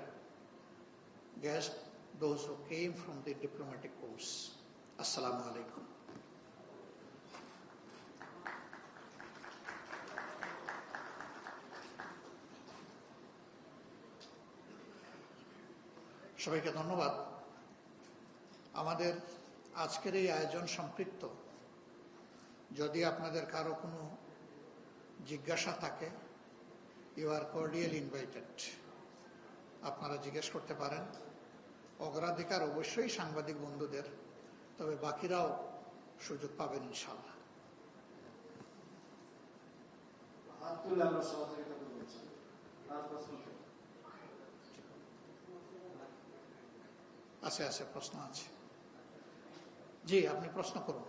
guests, those who came from the diplomatic corps. Assalamu alaikum. সবাইকে ধন্যবাদ। আমাদের আজকের এই আয়োজন সম্পৃক্ত, যদি আপনাদের কারো কোনো জিজ্ঞাসা থাকে, ইউ আর কর্ডিয়ালি ইনভাইটেড। আপনারা জিজ্ঞেস করতে পারেন। অগ্রাধিকার অবশ্যই সাংবাদিক বন্ধুদের, তবে বাকিরাও সুযোগ পাবেন ইনশাআল্লাহ। আছে আছে, প্রশ্ন আছে। জি, আপনি প্রশ্ন করুন।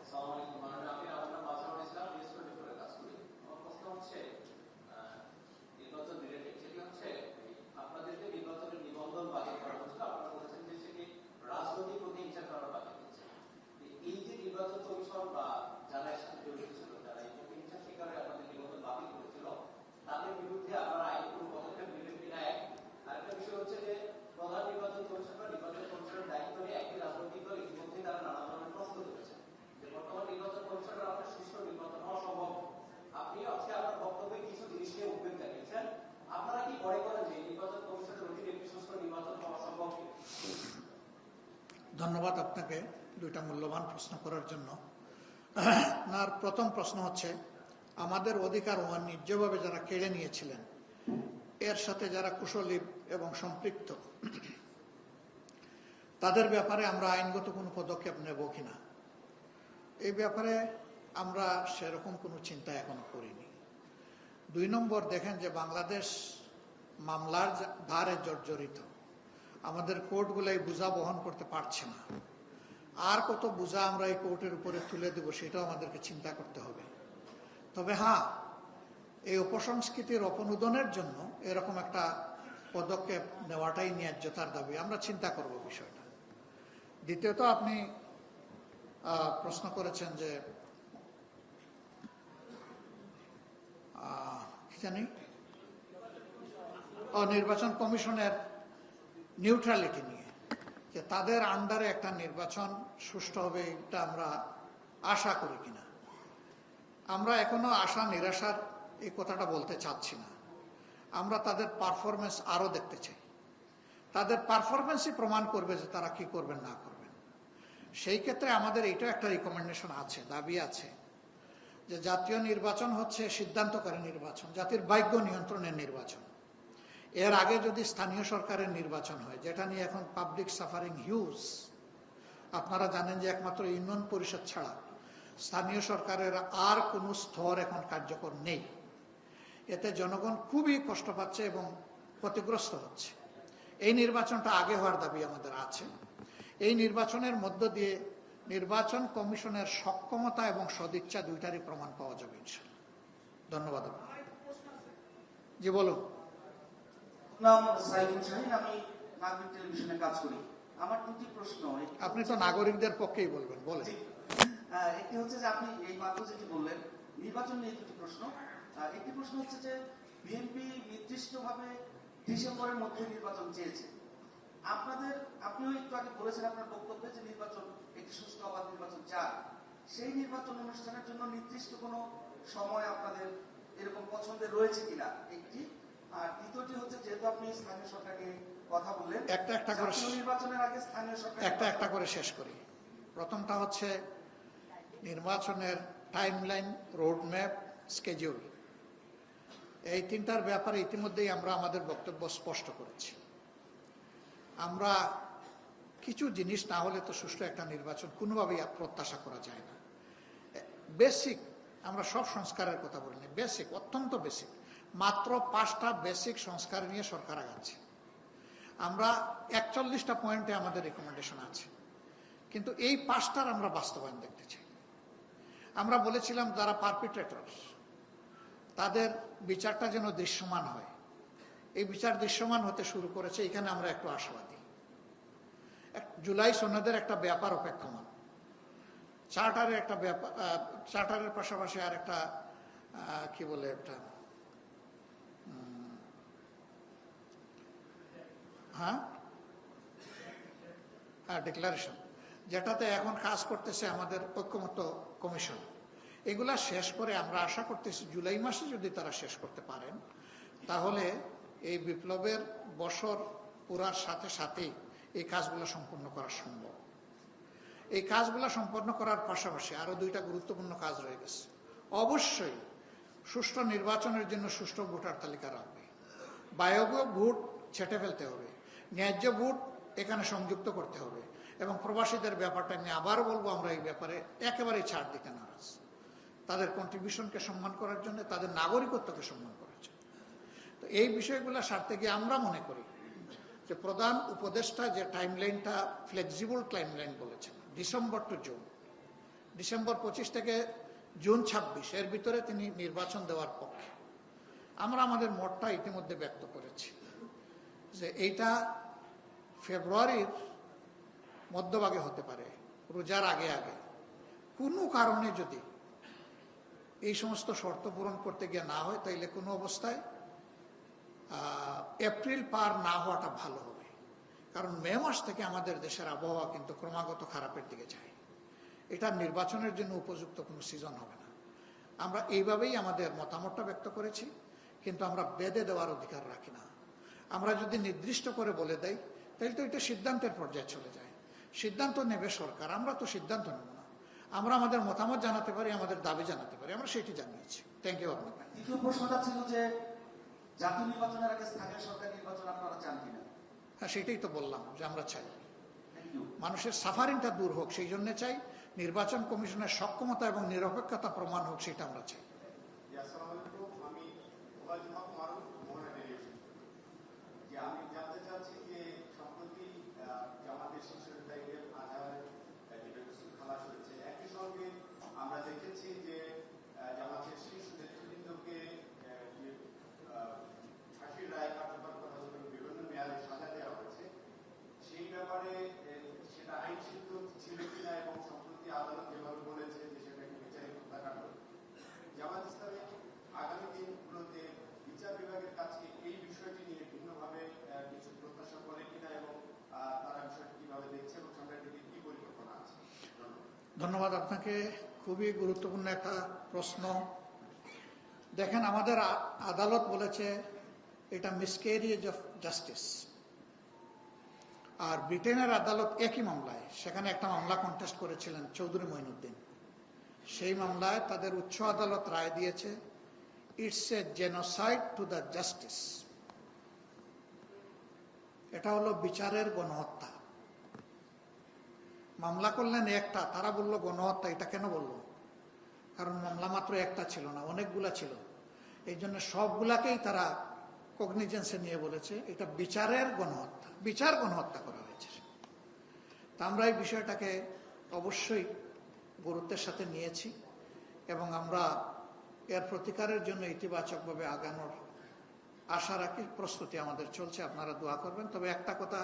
ধন্যবাদ আপনাকে দুইটা মূল্যবান প্রশ্ন করার জন্য। আপনার প্রথম প্রশ্ন হচ্ছে, আমাদের অধিকার অন্যায্যভাবে যারা কেড়ে নিয়েছিলেন, এর সাথে যারা কুশলী এবং সম্পৃক্ত, তাদের ব্যাপারে আমরা আইনগত কোনো পদক্ষেপ নেব কিনা, এই ব্যাপারে আমরা সেরকম কোনো চিন্তা এখনো করিনি। 2 নম্বর, দেখেন যে বাংলাদেশ মামলার ভারে জর্জরিত। আমাদের কোর্টগুলো এই বোঝা বহন করতে পারছে না। আর কত বোঝা আমরা এই কোর্টের উপরে তুলে দেব, সেটাও আমাদেরকে চিন্তা করতে হবে। তবে হ্যাঁ, এই অপসংস্কৃতির অপনোদনের জন্য এরকম একটা পদক্ষেপ নেওয়াটাই ন্যায্যতার দাবি। আমরা চিন্তা করব বিষয়টা। দ্বিতীয়ত, আপনি প্রশ্ন করেছেন যে কি জানি নির্বাচন কমিশনের নিউট্রালিটি নিয়ে, যে তাদের আন্ডারে একটা নির্বাচন সুষ্ঠু হবে, এটা আমরা আশা করি কিনা। আমরা এখনো আশা নিরাশার এই কথাটা বলতে চাচ্ছি না। আমরা তাদের পারফরমেন্স আরো দেখতে চাই। তাদের পারফরমেন্সই প্রমাণ করবে যে তারা কি করবেন না করবেন। সেই ক্ষেত্রে আমাদের এটা একটা রিকমেন্ডেশন আছে, দাবি আছে, যে জাতীয় নির্বাচন হচ্ছে সিদ্ধান্তকারী নির্বাচন, জাতির ভাগ্য নিয়ন্ত্রণের নির্বাচন। এর আগে যদি স্থানীয় সরকারের নির্বাচন হয়, যেটা নিয়ে এখন পাবলিক সাফারিং হিউজ, আপনারা জানেন যে একমাত্র ইউনিয়ন পরিষদ ছাড়া স্থানীয় সরকারের আর কোনো স্তর এখন কার্যকর নেই। এতে জনগণ খুবই কষ্ট পাচ্ছে এবং ক্ষতিগ্রস্ত হচ্ছে। এই নির্বাচনটা আগে হওয়ার দাবি আমাদের আছে। এই নির্বাচনের মধ্য দিয়ে নির্বাচন কমিশনের সক্ষমতা এবং সদিচ্ছা দুইটারই প্রমাণ পাওয়া যাবে ইনশাআল্লাহ। ধন্যবাদ। জি বলুন। নাম সাইফুল শাহীন, আমি নাগরিক টেলিভিশনে কাজ করি। আমার দুটি প্রশ্ন। আপনি তো নাগরিকদের পক্ষেই বলবেন, বলেন। একটি হচ্ছে যে আপনি এই মাত্র যেটি বললেন নির্বাচন নিয়ে দুটি প্রশ্ন। একটি প্রশ্ন হচ্ছে যে বিএনপি নির্দিষ্টভাবে ডিসেম্বরের মধ্যে নির্বাচন চেয়েছে। আপনিও একটু আগে বলেছেন আপনার বক্তব্যে যে নির্বাচন একটি সুষ্ঠু অবাধ নির্বাচন চান। সেই নির্বাচন অনুষ্ঠানের জন্য নির্দিষ্ট কোনো সময় আপনাদের এরকম পছন্দের রয়েছে কিনা একটি। আর দ্বিতীয়টি হচ্ছে যেহেতু আপনি স্থানীয় সরকার নিয়ে কথা বললেন, একটা করে নির্বাচনের আগে স্থানীয় সরকার একটা করে শেষ করি। প্রথমটা হচ্ছে নির্বাচনের টাইমলাইন, রোডম্যাপ, স্কেডিউল। এই তিনটার ব্যাপারে ইতিমধ্যেই আমরা আমাদের বক্তব্য স্পষ্ট করেছি। আমরা কিছু জিনিস না হলে তো সুষ্ঠু একটা নির্বাচন কোনোভাবেই প্রত্যাশা করা যায় না। বেসিক, আমরা সব সংস্কারের কথা বলিনি, বেসিক, অত্যন্ত বেসিক, মাত্র 5টা বেসিক সংস্কার নিয়ে সরকার আগাচ্ছে। আমরা 41টা পয়েন্টে আমাদের রেকমেন্ডেশন আছে, কিন্তু এই 5টার আমরা বাস্তবায়ন দেখতে চাই। আমরা বলেছিলাম যারা পারপিট্রেটরস তাদের বিচারটা যেন দৃশ্যমান হয়। এই বিচার দৃশ্যমান হতে শুরু করেছে, এখানে আমরা একটু আশাবাদী। জুলাই সনদের একটা ব্যাপার অপেক্ষমান, চার্টারের একটা ব্যাপার, চার্টারের পাশাপাশি আর একটা কি বলে একটা ডিক্লারেশন, যেটাতে এখন কাজ করতেছে আমাদের ঐক্যমত্য কমিশন। এগুলা শেষ করে আমরা আশা করতেছি জুলাই মাসে যদি তারা শেষ করতে পারেন, তাহলে এই বিপ্লবের বছর পুরার সাথে সাথেই এই কাজগুলো সম্পন্ন করা সম্ভব। এই কাজগুলো সম্পন্ন করার পাশাপাশি আরো 2টা গুরুত্বপূর্ণ কাজ রয়ে গেছে। অবশ্যই সুষ্ঠু নির্বাচনের জন্য সুষ্ঠু ভোটার তালিকা রাখবে, বায়োগ ভোট ছেটে ফেলতে হবে, ন্যায্য ভোট এখানে সংযুক্ত করতে হবে, এবং প্রবাসীদের ব্যাপারটা আমি আবার বলবো, আমরা এই ব্যাপারে একেবারেই ছাড় দিতে নারাজ। তাদের কন্ট্রিবিউশনকে সম্মান করার জন্য, তাদের নাগরিকত্বকে সম্মান করার জন্য। তো এই বিষয়গুলো সারতে গিয়ে আমরা মনে করি যে প্রধান উপদেষ্টা যে টাইমলাইনটা ফ্লেক্সিবল টাইমলাইন বলেছেন, ডিসেম্বর টু জুন, ডিসেম্বর 25 থেকে জুন 26, এর ভিতরে তিনি নির্বাচন দেওয়ার পক্ষে। আমরা আমাদের মতটা ইতিমধ্যে ব্যক্ত করেছি যে এইটা ফেব্রুয়ারির মধ্যভাগে হতে পারে, রোজার আগে আগে। কোনো কারণে যদি এই সমস্ত শর্ত পূরণ করতে গিয়ে না হয়, তাইলে কোনো অবস্থায় এপ্রিল পার না হওয়াটা ভালো হবে। কারণ মে মাস থেকে আমাদের দেশের আবহাওয়া কিন্তু ক্রমাগত খারাপের দিকে যায়। এটা নির্বাচনের জন্য উপযুক্ত কোনো সিজন হবে না। আমরা এইভাবেই আমাদের মতামতটা ব্যক্ত করেছি, কিন্তু আমরা বেঁধে দেওয়ার অধিকার রাখি না। আমরা যদি নির্দিষ্ট করে বলে দেই, তাহলে তো এটা সিদ্ধান্তের পর্যায়ে চলে যায়। সিদ্ধান্ত নেবে সরকার, আমরা তো সিদ্ধান্ত নেব না। আমরা আমাদের মতামত জানাতে পারি, আমাদের দাবি জানাতে পারি, আমরা সেটি জানিয়েছি। থ্যাংক ইউ আপনাকে। দ্বিতীয় প্রশ্নটা ছিল যে জাতীয় নির্বাচনের আগে স্থানীয় সরকার নির্বাচন আপনারা চান কিনা? হ্যাঁ, সেটাই তো বললাম যে আমরা চাই মানুষের সাফারিংটা দূর হোক, সেই জন্য চাই। নির্বাচন কমিশনের সক্ষমতা এবং নিরপেক্ষতা প্রমাণ হোক, সেটা আমরা চাই। আমি জানতে চাচ্ছি যে সম্প্রতি জামাতের শীর্ষ নেতাদের আজহারের খালাস হয়েছে, একই সঙ্গে আমরা দেখেছি যে জামাতের শীর্ষ নেতৃবৃন্দকে ফাঁসির রায় কার্যকর করার জন্য বিভিন্ন মেয়াদে সাজা দেওয়া হয়েছে। সেই ব্যাপারে সেটা আইন সিদ্ধ ছিল কিনা, এবং সম্প্রতি আদালত যেভাবে বলেছে যে সেটা একটি বিচারিক হত্যাকাণ্ড, জামাত ইসলামী আগামী দিনগুলোতে বিচার বিভাগের কাছে এই বিষয়টি নিয়ে ভিন্নভাবে কিছু প্রত্যাশা করে কিনা, এবং তারা বিষয়টি কিভাবে দেখছে এবং সামনের দিকে কি পরিকল্পনা আছে? ধন্যবাদ আপনাকে। খুবই গুরুত্বপূর্ণ একটা প্রশ্ন। দেখেন, আমাদের আদালত বলেছে এটা মিসক্যারেজ অফ জাস্টিস। আর ব্রিটেনের আদালত একই মামলায়, সেখানে একটা মামলা কন্টেস্ট করেছিলেন চৌধুরী মঈনুদ্দিন। সেই মামলায় তাদের উচ্চ আদালত রায় দিয়েছে it's a genocide to the justice. এটা হলো বিচারের গণহত্যা। মামলা করলেন একটা, তারা বলল গণহত্যা। এটা কেন বললো? কারণ মামলা মাত্র একটা ছিল না, অনেকগুলা ছিল। এই জন্য সবগুলাকেই তারা কগনিজেন্সে নিয়ে বলেছে এটা বিচারের গণহত্যা, বিচার গণহত্যা করা হয়েছে। তা আমরা এই বিষয়টাকে অবশ্যই গুরুত্বের সাথে নিয়েছি এবং আমরা এর প্রতিকারের জন্য ইতিবাচকভাবে আগানোর আশা রাখি, প্রস্তুতি আমাদের চলছে। আপনারা দোয়া করবেন। তবে একটা কথা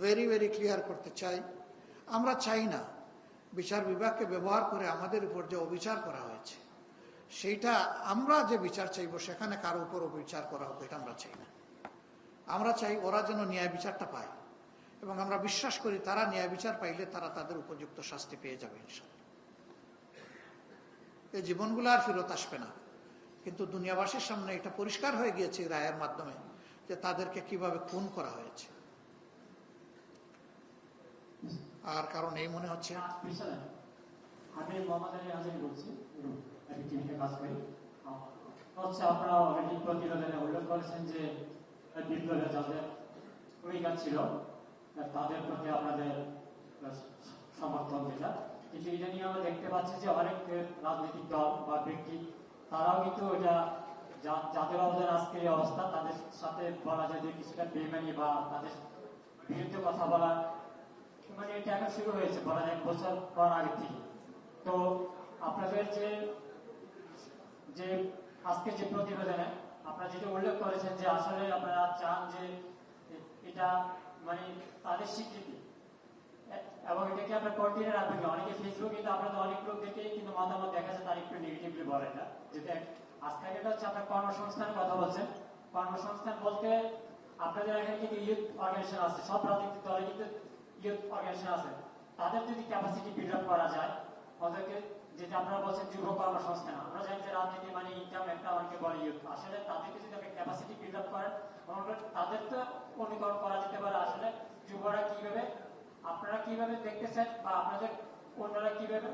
ভেরি ভেরি ক্লিয়ার করতে চাই, আমরা চাই না বিচার বিভাগকে ব্যবহার করে আমাদের উপর যে অবিচার করা হয়েছে সেইটা আমরা যে বিচার চাইব সেখানে কারো উপর অবিচার করা হোক, এটা আমরা চাই না। আমরা চাই ওরা যেন ন্যায় বিচারটা পায় এবং আমরা বিশ্বাস করি তারা ন্যায় বিচার পাইলে তারা তাদের উপযুক্ত শাস্তি পেয়ে যাবে ইনশাআল্লাহ। এই জীবনগুলো আর ফেরত আসবে না, কিন্তু দুনিয়াবাসীর সামনে এটা পরিষ্কার হয়ে গিয়েছে রায়ের মাধ্যমে যে তাদেরকে কিভাবে খুন করা হয়েছে। আর কারণ এই মনে হচ্ছে আমি মোহাম্মদ আলী হাজারি বলছি, টিভিতে কাজ করি। আপনারা অলরেডি প্রতিবেদনে উল্লেখ করেছেন যে বিপ্লবে যাদের ভূমিকা ছিল তাদের প্রতি আপনাদের সমর্থন যেটা, কিন্তু এটা নিয়ে আমরা দেখতে পাচ্ছি যে অনেক রাজনৈতিক দল বা ব্যক্তি তারাও কিন্তু এটা যাদের অবদান আজকের এই অবস্থা তাদের সাথে বলা যায় যে কিছুটা বেমানি বা তাদের বিরুদ্ধে কথা বলা, মানে এটা এখন শুরু হয়েছে বলা যায় বছর পর আগে থেকে। তো আপনাদের যে আজকে যে প্রতিবেদনে আপনারা যেটা উল্লেখ করেছেন যে আসলে আপনারা চান যে এটা মানে তাদের স্বীকৃতি এবং এটাকে আপনার কন্টিনিউ রাখবেন। অনেকে ফেসবুক কিন্তু আপনাদের অনেক লোক দেখে কিন্তু মতামত দেখা যায় তার একটু নেগেটিভলি বলে না, যেটা আজকে এটা হচ্ছে আপনার কর্মসংস্থানের কথা বলছেন। কর্মসংস্থান বলতে আপনাদের এখানে কিন্তু ইউথ অর্গানাইজেশন আছে, সব রাজনৈতিক দলে কিন্তু ইউথ অর্গানাইজেশন আছে। তাদের যদি ক্যাপাসিটি বিল্ড আপ করা যায়, ওদেরকে যেটা আপনারা বলছেন যুব কর্মসংস্থান, আমরা জানি যে রাজনীতি মানে ইনকাম একটা অনেকে বলে ইউথ, আসলে তাদেরকে যদি আপনি ক্যাপাসিটি বিল্ড আপ করেন তাদের তো অনুকরণ করা যেতে পারে। আসলে যুবরা কিভাবে আপনারা কিভাবে দেখতেছেন বা আপনাদের অন্যরা কিভাবে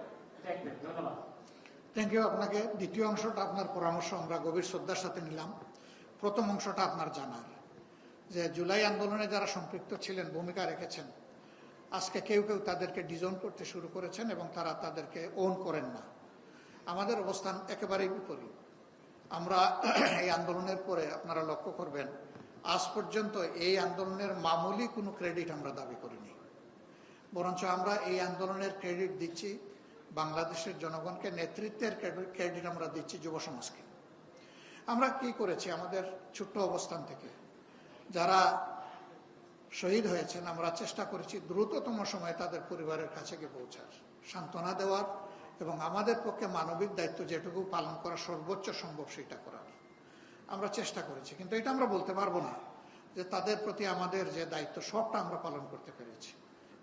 দেখবেন? ধন্যবাদ। থ্যাংক ইউ আপনাকে। দ্বিতীয় অংশটা আপনার পরামর্শ আমরা গভীর শ্রদ্ধার সাথে নিলাম। প্রথম অংশটা আপনার জানার যে জুলাই আন্দোলনে যারা সম্পৃক্ত ছিলেন, ভূমিকা রেখেছেন, আজকে কেউ কেউ তাদেরকে ডিজোন করতে শুরু করেছেন এবং তারা তাদেরকে ওন করেন না। আমাদের অবস্থান একেবারেই বিপরীত। আমরা এই আন্দোলনের পরে আপনারা লক্ষ্য করবেন আজ পর্যন্ত এই আন্দোলনের মামুলি কোনো ক্রেডিট আমরা দাবি করিনি, বরঞ্চ আমরা এই আন্দোলনের ক্রেডিট দিচ্ছি বাংলাদেশের জনগণকে, নেতৃত্বের ক্রেডিট আমরা দিচ্ছি যুব সমাজকে। আমরা কি করেছি আমাদের ছোট্ট অবস্থান থেকে যারা শহীদ হয়েছেন আমরা চেষ্টা করেছি দ্রুততম সময়ে তাদের পরিবারের কাছে গিয়ে পৌঁছার, সান্ত্বনা দেওয়ার এবং আমাদের পক্ষে মানবিক দায়িত্ব যেটুকু পালন করা সর্বোচ্চ সম্ভব সেটা করার আমরা চেষ্টা করেছি। কিন্তু এটা আমরা বলতে পারবো না যে তাদের প্রতি আমাদের যে দায়িত্ব সবটা আমরা পালন করতে পেরেছি,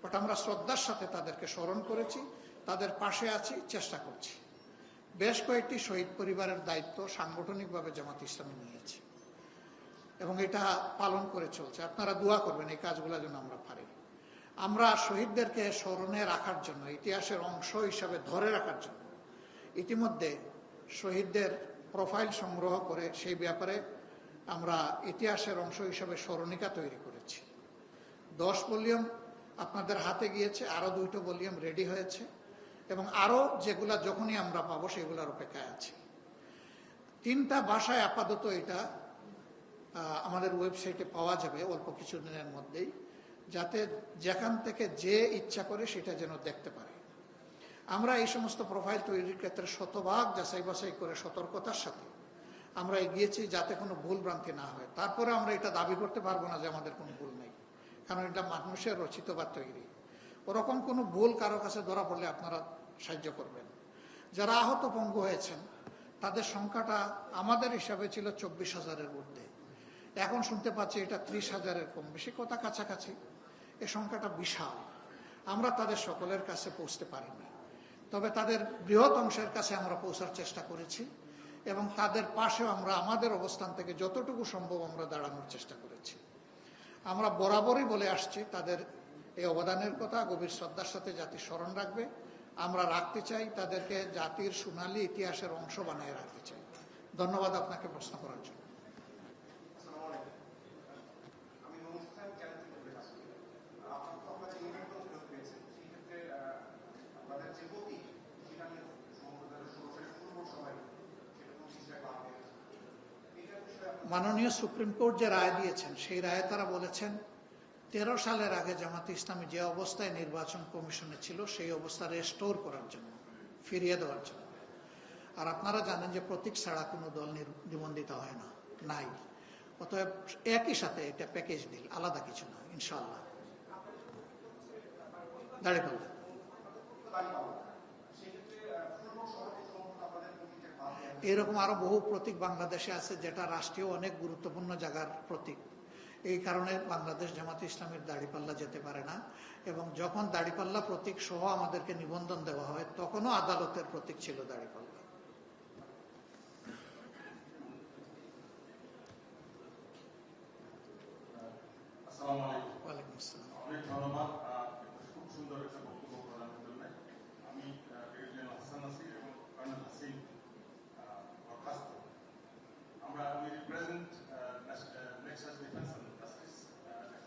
বাট আমরা শ্রদ্ধার সাথে তাদেরকে স্মরণ করেছি, তাদের পাশে আছি, চেষ্টা করছি। বেশ কয়েকটি শহীদ পরিবারের দায়িত্ব সাংগঠনিকভাবে জামাত ইসলামী নিয়েছে এবং এটা পালন করে চলছে। আপনারা দোয়া করবেন এই কাজগুলো যেন আমরা পারি। আমরা শহীদদেরকে স্মরণে রাখার জন্য, ইতিহাসের অংশ হিসাবে ধরে রাখার জন্য ইতিমধ্যে শহীদদের প্রোফাইল সংগ্রহ করে সেই ব্যাপারে আমরা ইতিহাসের অংশ হিসাবে স্মরণিকা তৈরি করেছি। 10 ভলিউম আপনাদের হাতে গিয়েছে, আরো 2টো ভলিউম রেডি হয়েছে এবং আরো যেগুলা যখনই আমরা পাবো সেগুলোর অপেক্ষায় আছে। 3টা ভাষায় আপাতত এটা আমাদের ওয়েবসাইটে পাওয়া যাবে অল্প কিছুদিনের মধ্যেই, যাতে যেখান থেকে যে ইচ্ছা করে সেটা যেন দেখতে পারে। আমরা এই সমস্ত প্রোফাইল তৈরির ক্ষেত্রে শতভাগ যাচাই বাছাই করে সতর্কতার সাথে আমরা এগিয়েছি যাতে কোনো ভুল ভ্রান্তি না হয়। তারপরে আমরা এটা দাবি করতে পারবো না যে আমাদের কোনো ভুল নেই, কারণ এটা মানুষের রচিত বা তৈরি। ওরকম কোনো ভুল কারো কাছে ধরা পড়লে আপনারা সাহায্য করবেন। যারা আহত পঙ্গু হয়েছেন তাদের সংখ্যাটা আমাদের হিসাবে ছিল 24,000-এর ঊর্ধ্বে, এখন শুনতে পাচ্ছি এটা 30,000-এর কম বেশি, কথা কাছাকাছি। এই সংখ্যাটা বিশাল। আমরা তাদের সকলের কাছে পৌঁছতে পারিনি, তবে তাদের বৃহৎ অংশের কাছে আমরা পৌঁছার চেষ্টা করেছি এবং তাদের পাশেও আমরা আমাদের অবস্থান থেকে যতটুকু সম্ভব আমরা দাঁড়ানোর চেষ্টা করেছি। আমরা বরাবরই বলে আসছি তাদের এই অবদানের কথা গভীর শ্রদ্ধার সাথে জাতি স্মরণ রাখবে। আমরা রাখতে চাই তাদেরকে জাতির সোনালী ইতিহাসের অংশ বানিয়ে রাখতে চাই। ধন্যবাদ আপনাকে প্রশ্ন করার জন্য। আমাদের যে গতি সেটা নিয়ে সমগ্র সরাসরি মাননীয় সুপ্রিম কোর্ট যে রায় দিয়েছেন সেই রায়ে তারা বলেছেন 13 সালের আগে জামাতে ইসলামী যে অবস্থায় নির্বাচন কমিশনে ছিল সেই অবস্থা রেস্টোর করার জন্য, ফিরিয়ে দেওয়ার জন্য। আর আপনারা জানেন যে প্রতীক ছাড়া কোনো দল নিবন্ধিত হয় না, নাই। অতএব একই সাথে এটা প্যাকেজ ডিল, আলাদা কিছু না ইনশাআল্লাহ। দাঁড়িপাল্লা এরকম আরো বহু প্রতীক বাংলাদেশে আছে যেটা রাষ্ট্রীয় অনেক গুরুত্বপূর্ণ জায়গার প্রতীক। এই কারণে বাংলাদেশ জামাতে ইসলামের দাড়িপাল্লা যেতে পারে না, এবং যখন দাড়িপাল্লা প্রতীক সহ আমাদেরকে নিবন্ধন দেওয়া হয় তখনও আদালতের প্রতীক ছিল দাড়িপাল্লা। ওয়ালাইকুম আসসালাম। অনেক ধন্যবাদ খুব সুন্দর একটা বক্তব্য প্রদানের জন্য। আমি ব্রিগেডিয়ার হাসান নাসির এবং কর্নেল হাসিন বরখাস্ত। আমরা we represent Nexus Defense and Justice,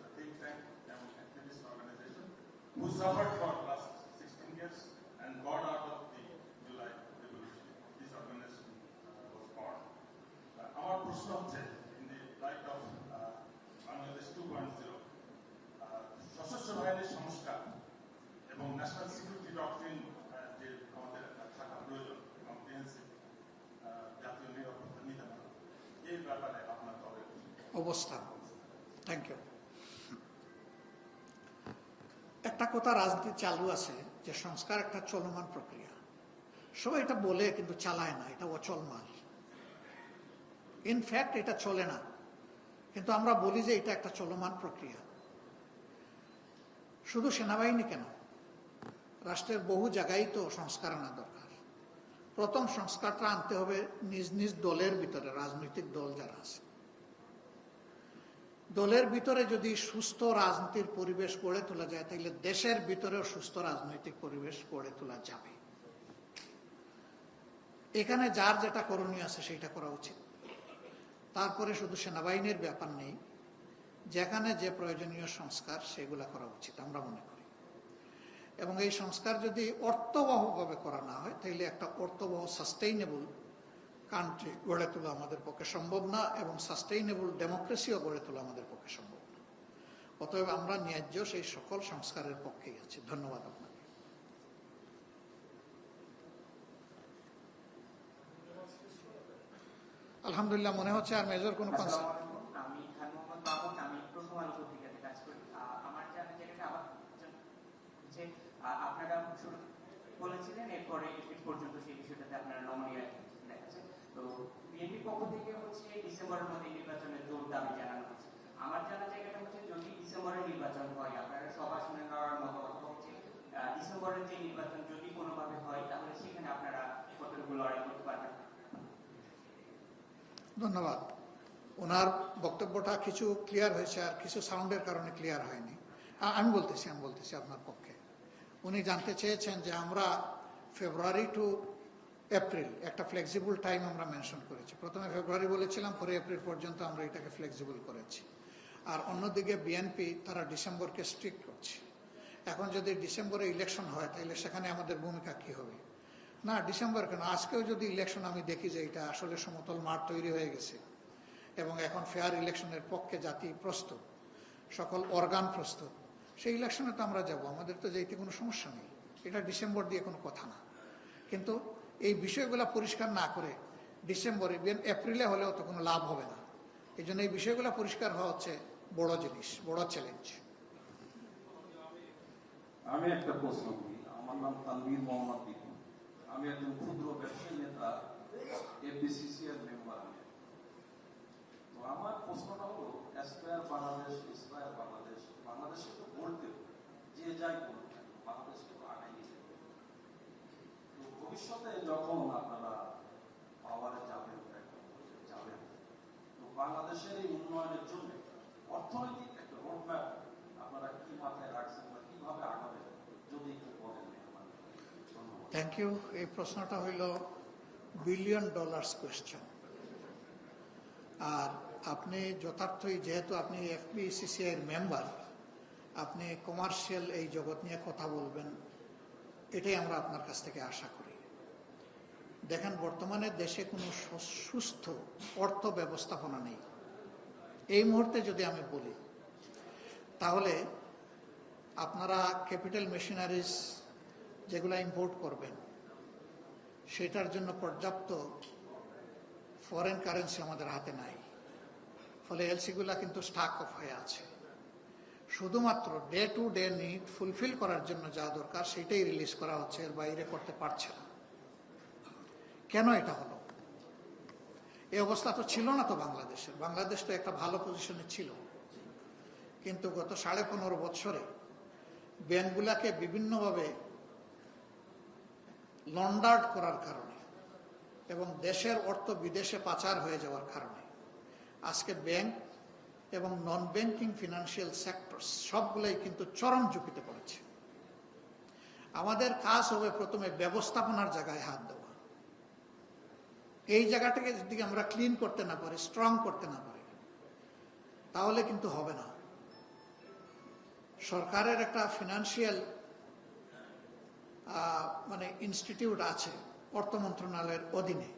a think tank and activist organization who suffered for last 16 years and got out of the July revolution. This organization was born. Our প্রশ্ন হচ্ছে in the light of Bangladesh 2.0, সশস্ত্র বাহিনীর সংস্কার এবং national security doctrine যে আমাদের থাকা প্রয়োজন, কম্প্রিহেন্সিভ জাতীয় নিরাপত্তা নীতিমালা, এই ব্যাপারে আপনার দলের অবস্থান। Thank you. একটা কথা রাজনীতি চালু আছে যে সংস্কার একটা চলমান প্রক্রিয়া। সবাই এটা বলে কিন্তু চালায় না, এটা অচলমান। ইনফ্যাক্ট এটা চলে না, কিন্তু আমরা বলি যে এটা একটা চলমান প্রক্রিয়া। শুধু সেনাবাহিনী কেন, রাষ্ট্রের বহু জায়গায় তো সংস্কার আনা দরকার। প্রথম সংস্কারটা আনতে হবে নিজ নিজ দলের ভিতরে, রাজনৈতিক দল যারা আছে দলের ভিতরে যদি সুস্থ রাজনীতির পরিবেশ গড়ে তোলা যায় তাহলে দেশের ভিতরেও সুস্থ রাজনৈতিক পরিবেশ গড়ে তোলা যাবে। এখানে যার যেটা করণীয় আছে সেটা করা উচিত। তারপরে শুধু সেনাবাহিনীর ব্যাপার নেই, যেখানে যে প্রয়োজনীয় সংস্কার সেগুলা করা উচিত আমরা মনে করি। এবং এই সংস্কার যদি অর্থবহভাবে করা না হয় তাহলে একটা অর্থবহ সাস্টেইনেবল কান্ট্রি গড়ে তোলা আমাদের পক্ষে সম্ভব না, এবং সাস্টেইনেবল ডেমোক্রেসিও গড়ে তোলা আমাদের পক্ষে সম্ভব না। অতএব আমরা ন্যায্য সেই সকল সংস্কারের পক্ষেই আছি। ধন্যবাদ আপনাকে। আলহামদুলিল্লাহ, মনে হচ্ছে আর মেজর কোনো কনসার্ন। আমি খান মোহাম্মদ মামুন, আমি প্রথম আলো পত্রিকাতে কাজ করি। আমার জানা জায়গাটা আবার যে আপনারা শুরু বলেছিলেন, এরপরে এ পর্যন্ত সেই বিষয়টাতে আপনারা নমনীয় দেখাচ্ছে। তো বিএনপির পক্ষ থেকে হচ্ছে ডিসেম্বরের মধ্যে নির্বাচনের জোর দাবি জানানো হচ্ছে। আমার জানা জায়গাটা হচ্ছে যদি ডিসেম্বরে নির্বাচন হয়, আপনারা সবার শুনে নেওয়ার মতো কথা হচ্ছে ডিসেম্বরের যে নির্বাচন যদি কোনোভাবে হয় তাহলে সেখানে আপনারা কতটুকু লড়াই করতে পারবেন? ধন্যবাদ। ওনার বক্তব্যটা কিছু ক্লিয়ার হয়েছে আর কিছু সাউন্ডের কারণে ক্লিয়ার হয়নি। আমি বলতেছি আপনার পক্ষে। উনি জানতে চেয়েছেন যে আমরা ফেব্রুয়ারি টু এপ্রিল একটা ফ্লেক্সিবল টাইম আমরা মেনশন করেছি। প্রথমে ফেব্রুয়ারি বলেছিলাম, পরে এপ্রিল পর্যন্ত আমরা এটাকে ফ্লেক্সিবল করেছি। আর অন্যদিকে বিএনপি তারা ডিসেম্বরকে স্ট্রিক্ট করছে। এখন যদি ডিসেম্বরে ইলেকশন হয় তাহলে সেখানে আমাদের ভূমিকা কি হবে? না, ডিসেম্বর কেন, আজকেও যদি ইলেকশন আমি দেখি যে এটা আসলে সমতল মাঠ তৈরি হয়ে গেছে এবং এখন ফেয়ার ইলেকশনের পক্ষে জাতি প্রস্তুত, সকল অর্গান প্রস্তুত, সেই ইলেকশনে তো আমরা যাব, আমাদের তো যেতে কোনো সমস্যা নেই। এটা ডিসেম্বর দিয়ে কোনো কথা না। কিন্তু এই বিষয়গুলো পরিষ্কার না করে ডিসেম্বরে এপ্রিলে হলেও তো কোনো লাভ হবে না। এই জন্য এই বিষয়গুলো পরিষ্কার হওয়া হচ্ছে বড় জিনিস, বড় চ্যালেঞ্জ। আমি একটা প্রশ্ন করি। আমার নাম তানভীর মোহাম্মদ দীপু। আমি একজন ক্ষুদ্র ব্যবসায়ী নেতা, এফবিসিসিআর মেম্বার। তো আমার প্রশ্নটা হলো অ্যাসপায়ার বাংলাদেশ, ইন্সপায়ার বাংলাদেশ, বাংলাদেশে তো বলতে যে যাই বলুন, বাংলাদেশকে তো আগাই নিতে হবে। তো ভবিষ্যতে যখন আপনারা পাওয়ারে যাবেন, তো বাংলাদেশের এই উন্নয়নের জন্য অর্থনৈতিক একটা রোডম্যাপ আপনারা কি মাথায় রাখছেন বা কিভাবে আগাবেন যদি একটু বলেন? Thank you. এই প্রশ্নটা হইল $1 বিলিয়ন কোয়েশ্চেন। আর আপনি যথার্থই, যেহেতু আপনি এফবিসিসিআই মেম্বার, আপনি কমার্শিয়াল এই জগৎ নিয়ে কথা বলবেন, এটাই আমরা আপনার কাছ থেকে আশা করি। দেখেন, বর্তমানে দেশে কোনো সুস্থ অর্থ ব্যবস্থাপনা নেই। এই মুহূর্তে যদি আমি বলি, তাহলে আপনারা ক্যাপিটাল মেশিনারিজ যেগুলো ইম্পোর্ট করবেন সেটার জন্য পর্যাপ্ত ফরেন কারেন্সি আমাদের হাতে নাই। ফলে এলসিগুলা কিন্তু স্টক অফ হয়ে আছে। শুধুমাত্র day to day need fulfil করার জন্য যা দরকার সেটাই রিলিজ করা হচ্ছে, এর বাইরে করতে পারছে না। কেন এটা হলো? এই অবস্থা তো ছিল না তো বাংলাদেশের। বাংলাদেশ তো একটা ভালো পজিশনে ছিল, কিন্তু গত 15.5 বছরে ব্যাংকগুলাকে বিভিন্নভাবে লন্ডার্ড করার কারণে এবং দেশের অর্থ বিদেশে পাচার হয়ে যাওয়ার কারণে আজকে ব্যাংক এবং নন ব্যাংকিং ফিনান্সিয়াল সেক্টর সবগুলাই কিন্তু চরম ঝুঁকিতে পড়েছে। আমাদের কাজ হবে প্রথমে ব্যবস্থাপনার জায়গায় হাত দেওয়া। এই জায়গাটাকে যদি আমরা ক্লিন করতে না পারি, স্ট্রং করতে না পারি, তাহলে কিন্তু হবে না। সরকারের একটা ফিনান্সিয়াল ইনস্টিটিউট আছে অর্থ মন্ত্রণালয়ের অধীনে,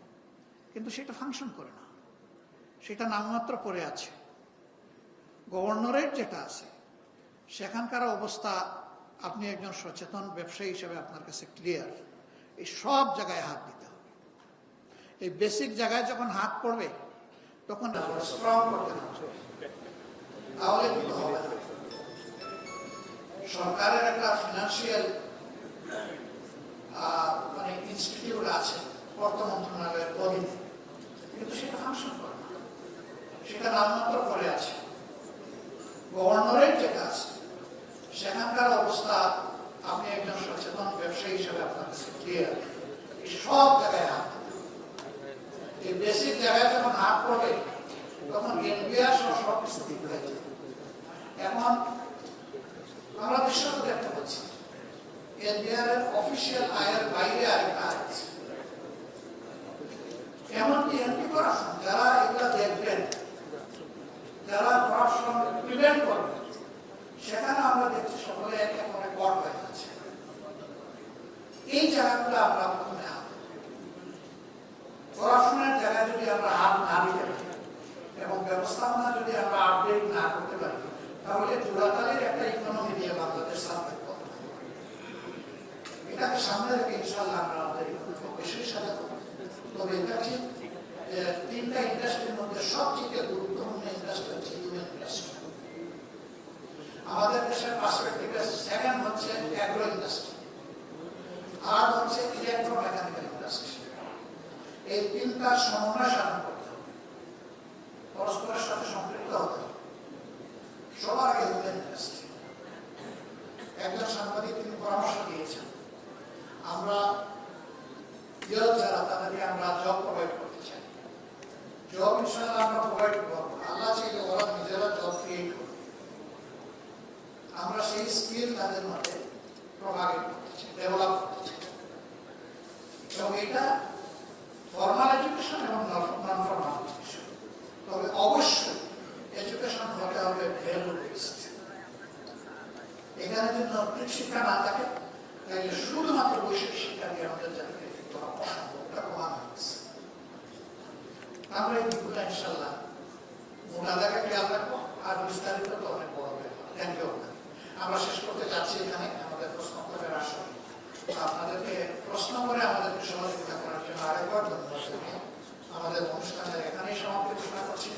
কিন্তু সেটা ফাংশন করে না, সেটা নামমাত্র পড়ে আছে। গভর্নরেট যেটা আছে সেখানকার অবস্থা আপনি একজন সচেতন ব্যবসায়ী হিসেবে আপনার কাছে ক্লিয়ার। এই সব জায়গায় হাত দিতে হবে। এই বেসিক জায়গায় যখন হাত পড়বে তখন স্ট্রং করতে হবে, তাহলে কিন্তু হবে না। সরকারের একটা ফিনান্সিয়াল ইনস্টিটিউট আছে অর্থ মন্ত্রণালয়ের অধীনে, কিন্তু সেটা ফাংশন করে না, সেটা নামমাত্র করে আছে। গভর্নরেট যেটা আছে সেখানকার অবস্থা আপনি একজন সচেতন ব্যবসায়ী হিসেবে আপনার কাছে ক্লিয়ার। এই সব জায়গায় হাত, এই বেসিক জায়গায় যখন হাত পড়বে তখন এনবিআর সহ সব কিছু ঠিক হয়ে যাবে। এখন আমরা বিশ্বত দেখতে পাচ্ছি এনবিআর এর অফিসিয়াল আয়ের বাইরে আরেকটা আয় আছে। এমনকি এন্টি করাপশন যারা এগুলা দেখবেন, যারা করাপশন প্রিভেন্ট করবেন, সেখানে আমরা দেখছি সকলে একে অপরে কট হয়ে যাচ্ছে। এই জায়গাগুলো আমরা প্রথমে হাত, করাপশনের জায়গায় যদি আমরা হাত না দিতে পারি এবং ব্যবস্থাপনা যদি আমরা আপডেট না করতে পারি, তাহলে জোড়াতালির একটা ইকোনমি দিয়ে বাংলাদেশ সামনে করবে। এটাকে সামনে রেখে ইনশাল্লাহ আমরা আমাদের বেশি সাথে করব। তবে এটা ঠিক যে 3টা ইন্ডাস্ট্রির মধ্যে সবচেয়ে গুরুত্বপূর্ণ ইন্ডাস্ট্রি হচ্ছে হিউম্যান ইন্ডাস্ট্রি। আমাদের দেশের পার্সপেক্টিভে সেকেন্ড হচ্ছে অ্যাগ্রো ইন্ডাস্ট্রি, আর হচ্ছে ইলেকট্রোমেকানিক্যাল ইন্ডাস্ট্রি। এই 3টার সমন্বয় সাধন করতে হবে, পরস্পরের সাথে সম্পৃক্ত হতে হবে। সবার আগে হিউম্যান ইন্ডাস্ট্রি। একজন সাংবাদিক তিনি পরামর্শ দিয়েছেন, আমরা যারা তাদেরকে আমরা জব প্রোভাইড করতে চাই। জব ইনশাআল্লাহ আমরা প্রোভাইড করবো, আল্লাহ চাইলে ওরা নিজেরা জব ক্রিয়েট করবে। আমরা সেই স্কিল তাদের মধ্যে প্রভাবিত করতে চাই, ডেভেলপ করতে চাই। এবং এটা ফর্মাল এডুকেশন এবং নন ফর্মাল এডুকেশন। তবে অবশ্যই এডুকেশন হতে হবে ভ্যালু বেসড। এখানে যদি নৈতিক শিক্ষা না থাকে তাহলে শুধুমাত্র বৈষয়িক শিক্ষা দিয়ে আমাদের জাতিকে অসম্ভবটা প্রমাণ হচ্ছে। আমরা এই দিকগুলো ইনশাল্লাহ মোনাদাকে খেয়াল রাখবো, আর বিস্তারিত তো অনেক বড় ব্যাপার। Thank you. আমরা শেষ করতে যাচ্ছি এখানে আমাদের প্রশ্নোত্তরের আসর। আপনাদেরকে প্রশ্ন করে আমাদেরকে সহযোগিতা করার জন্য আরেকবার ধন্যবাদ জানাই। আমাদের অনুষ্ঠানের এখানেই সমাপ্তি ঘোষণা করছি।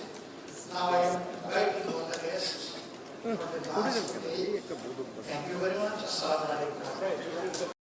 Now I am inviting all the guests for the last day. Thank you very much. Assalamu alaikum.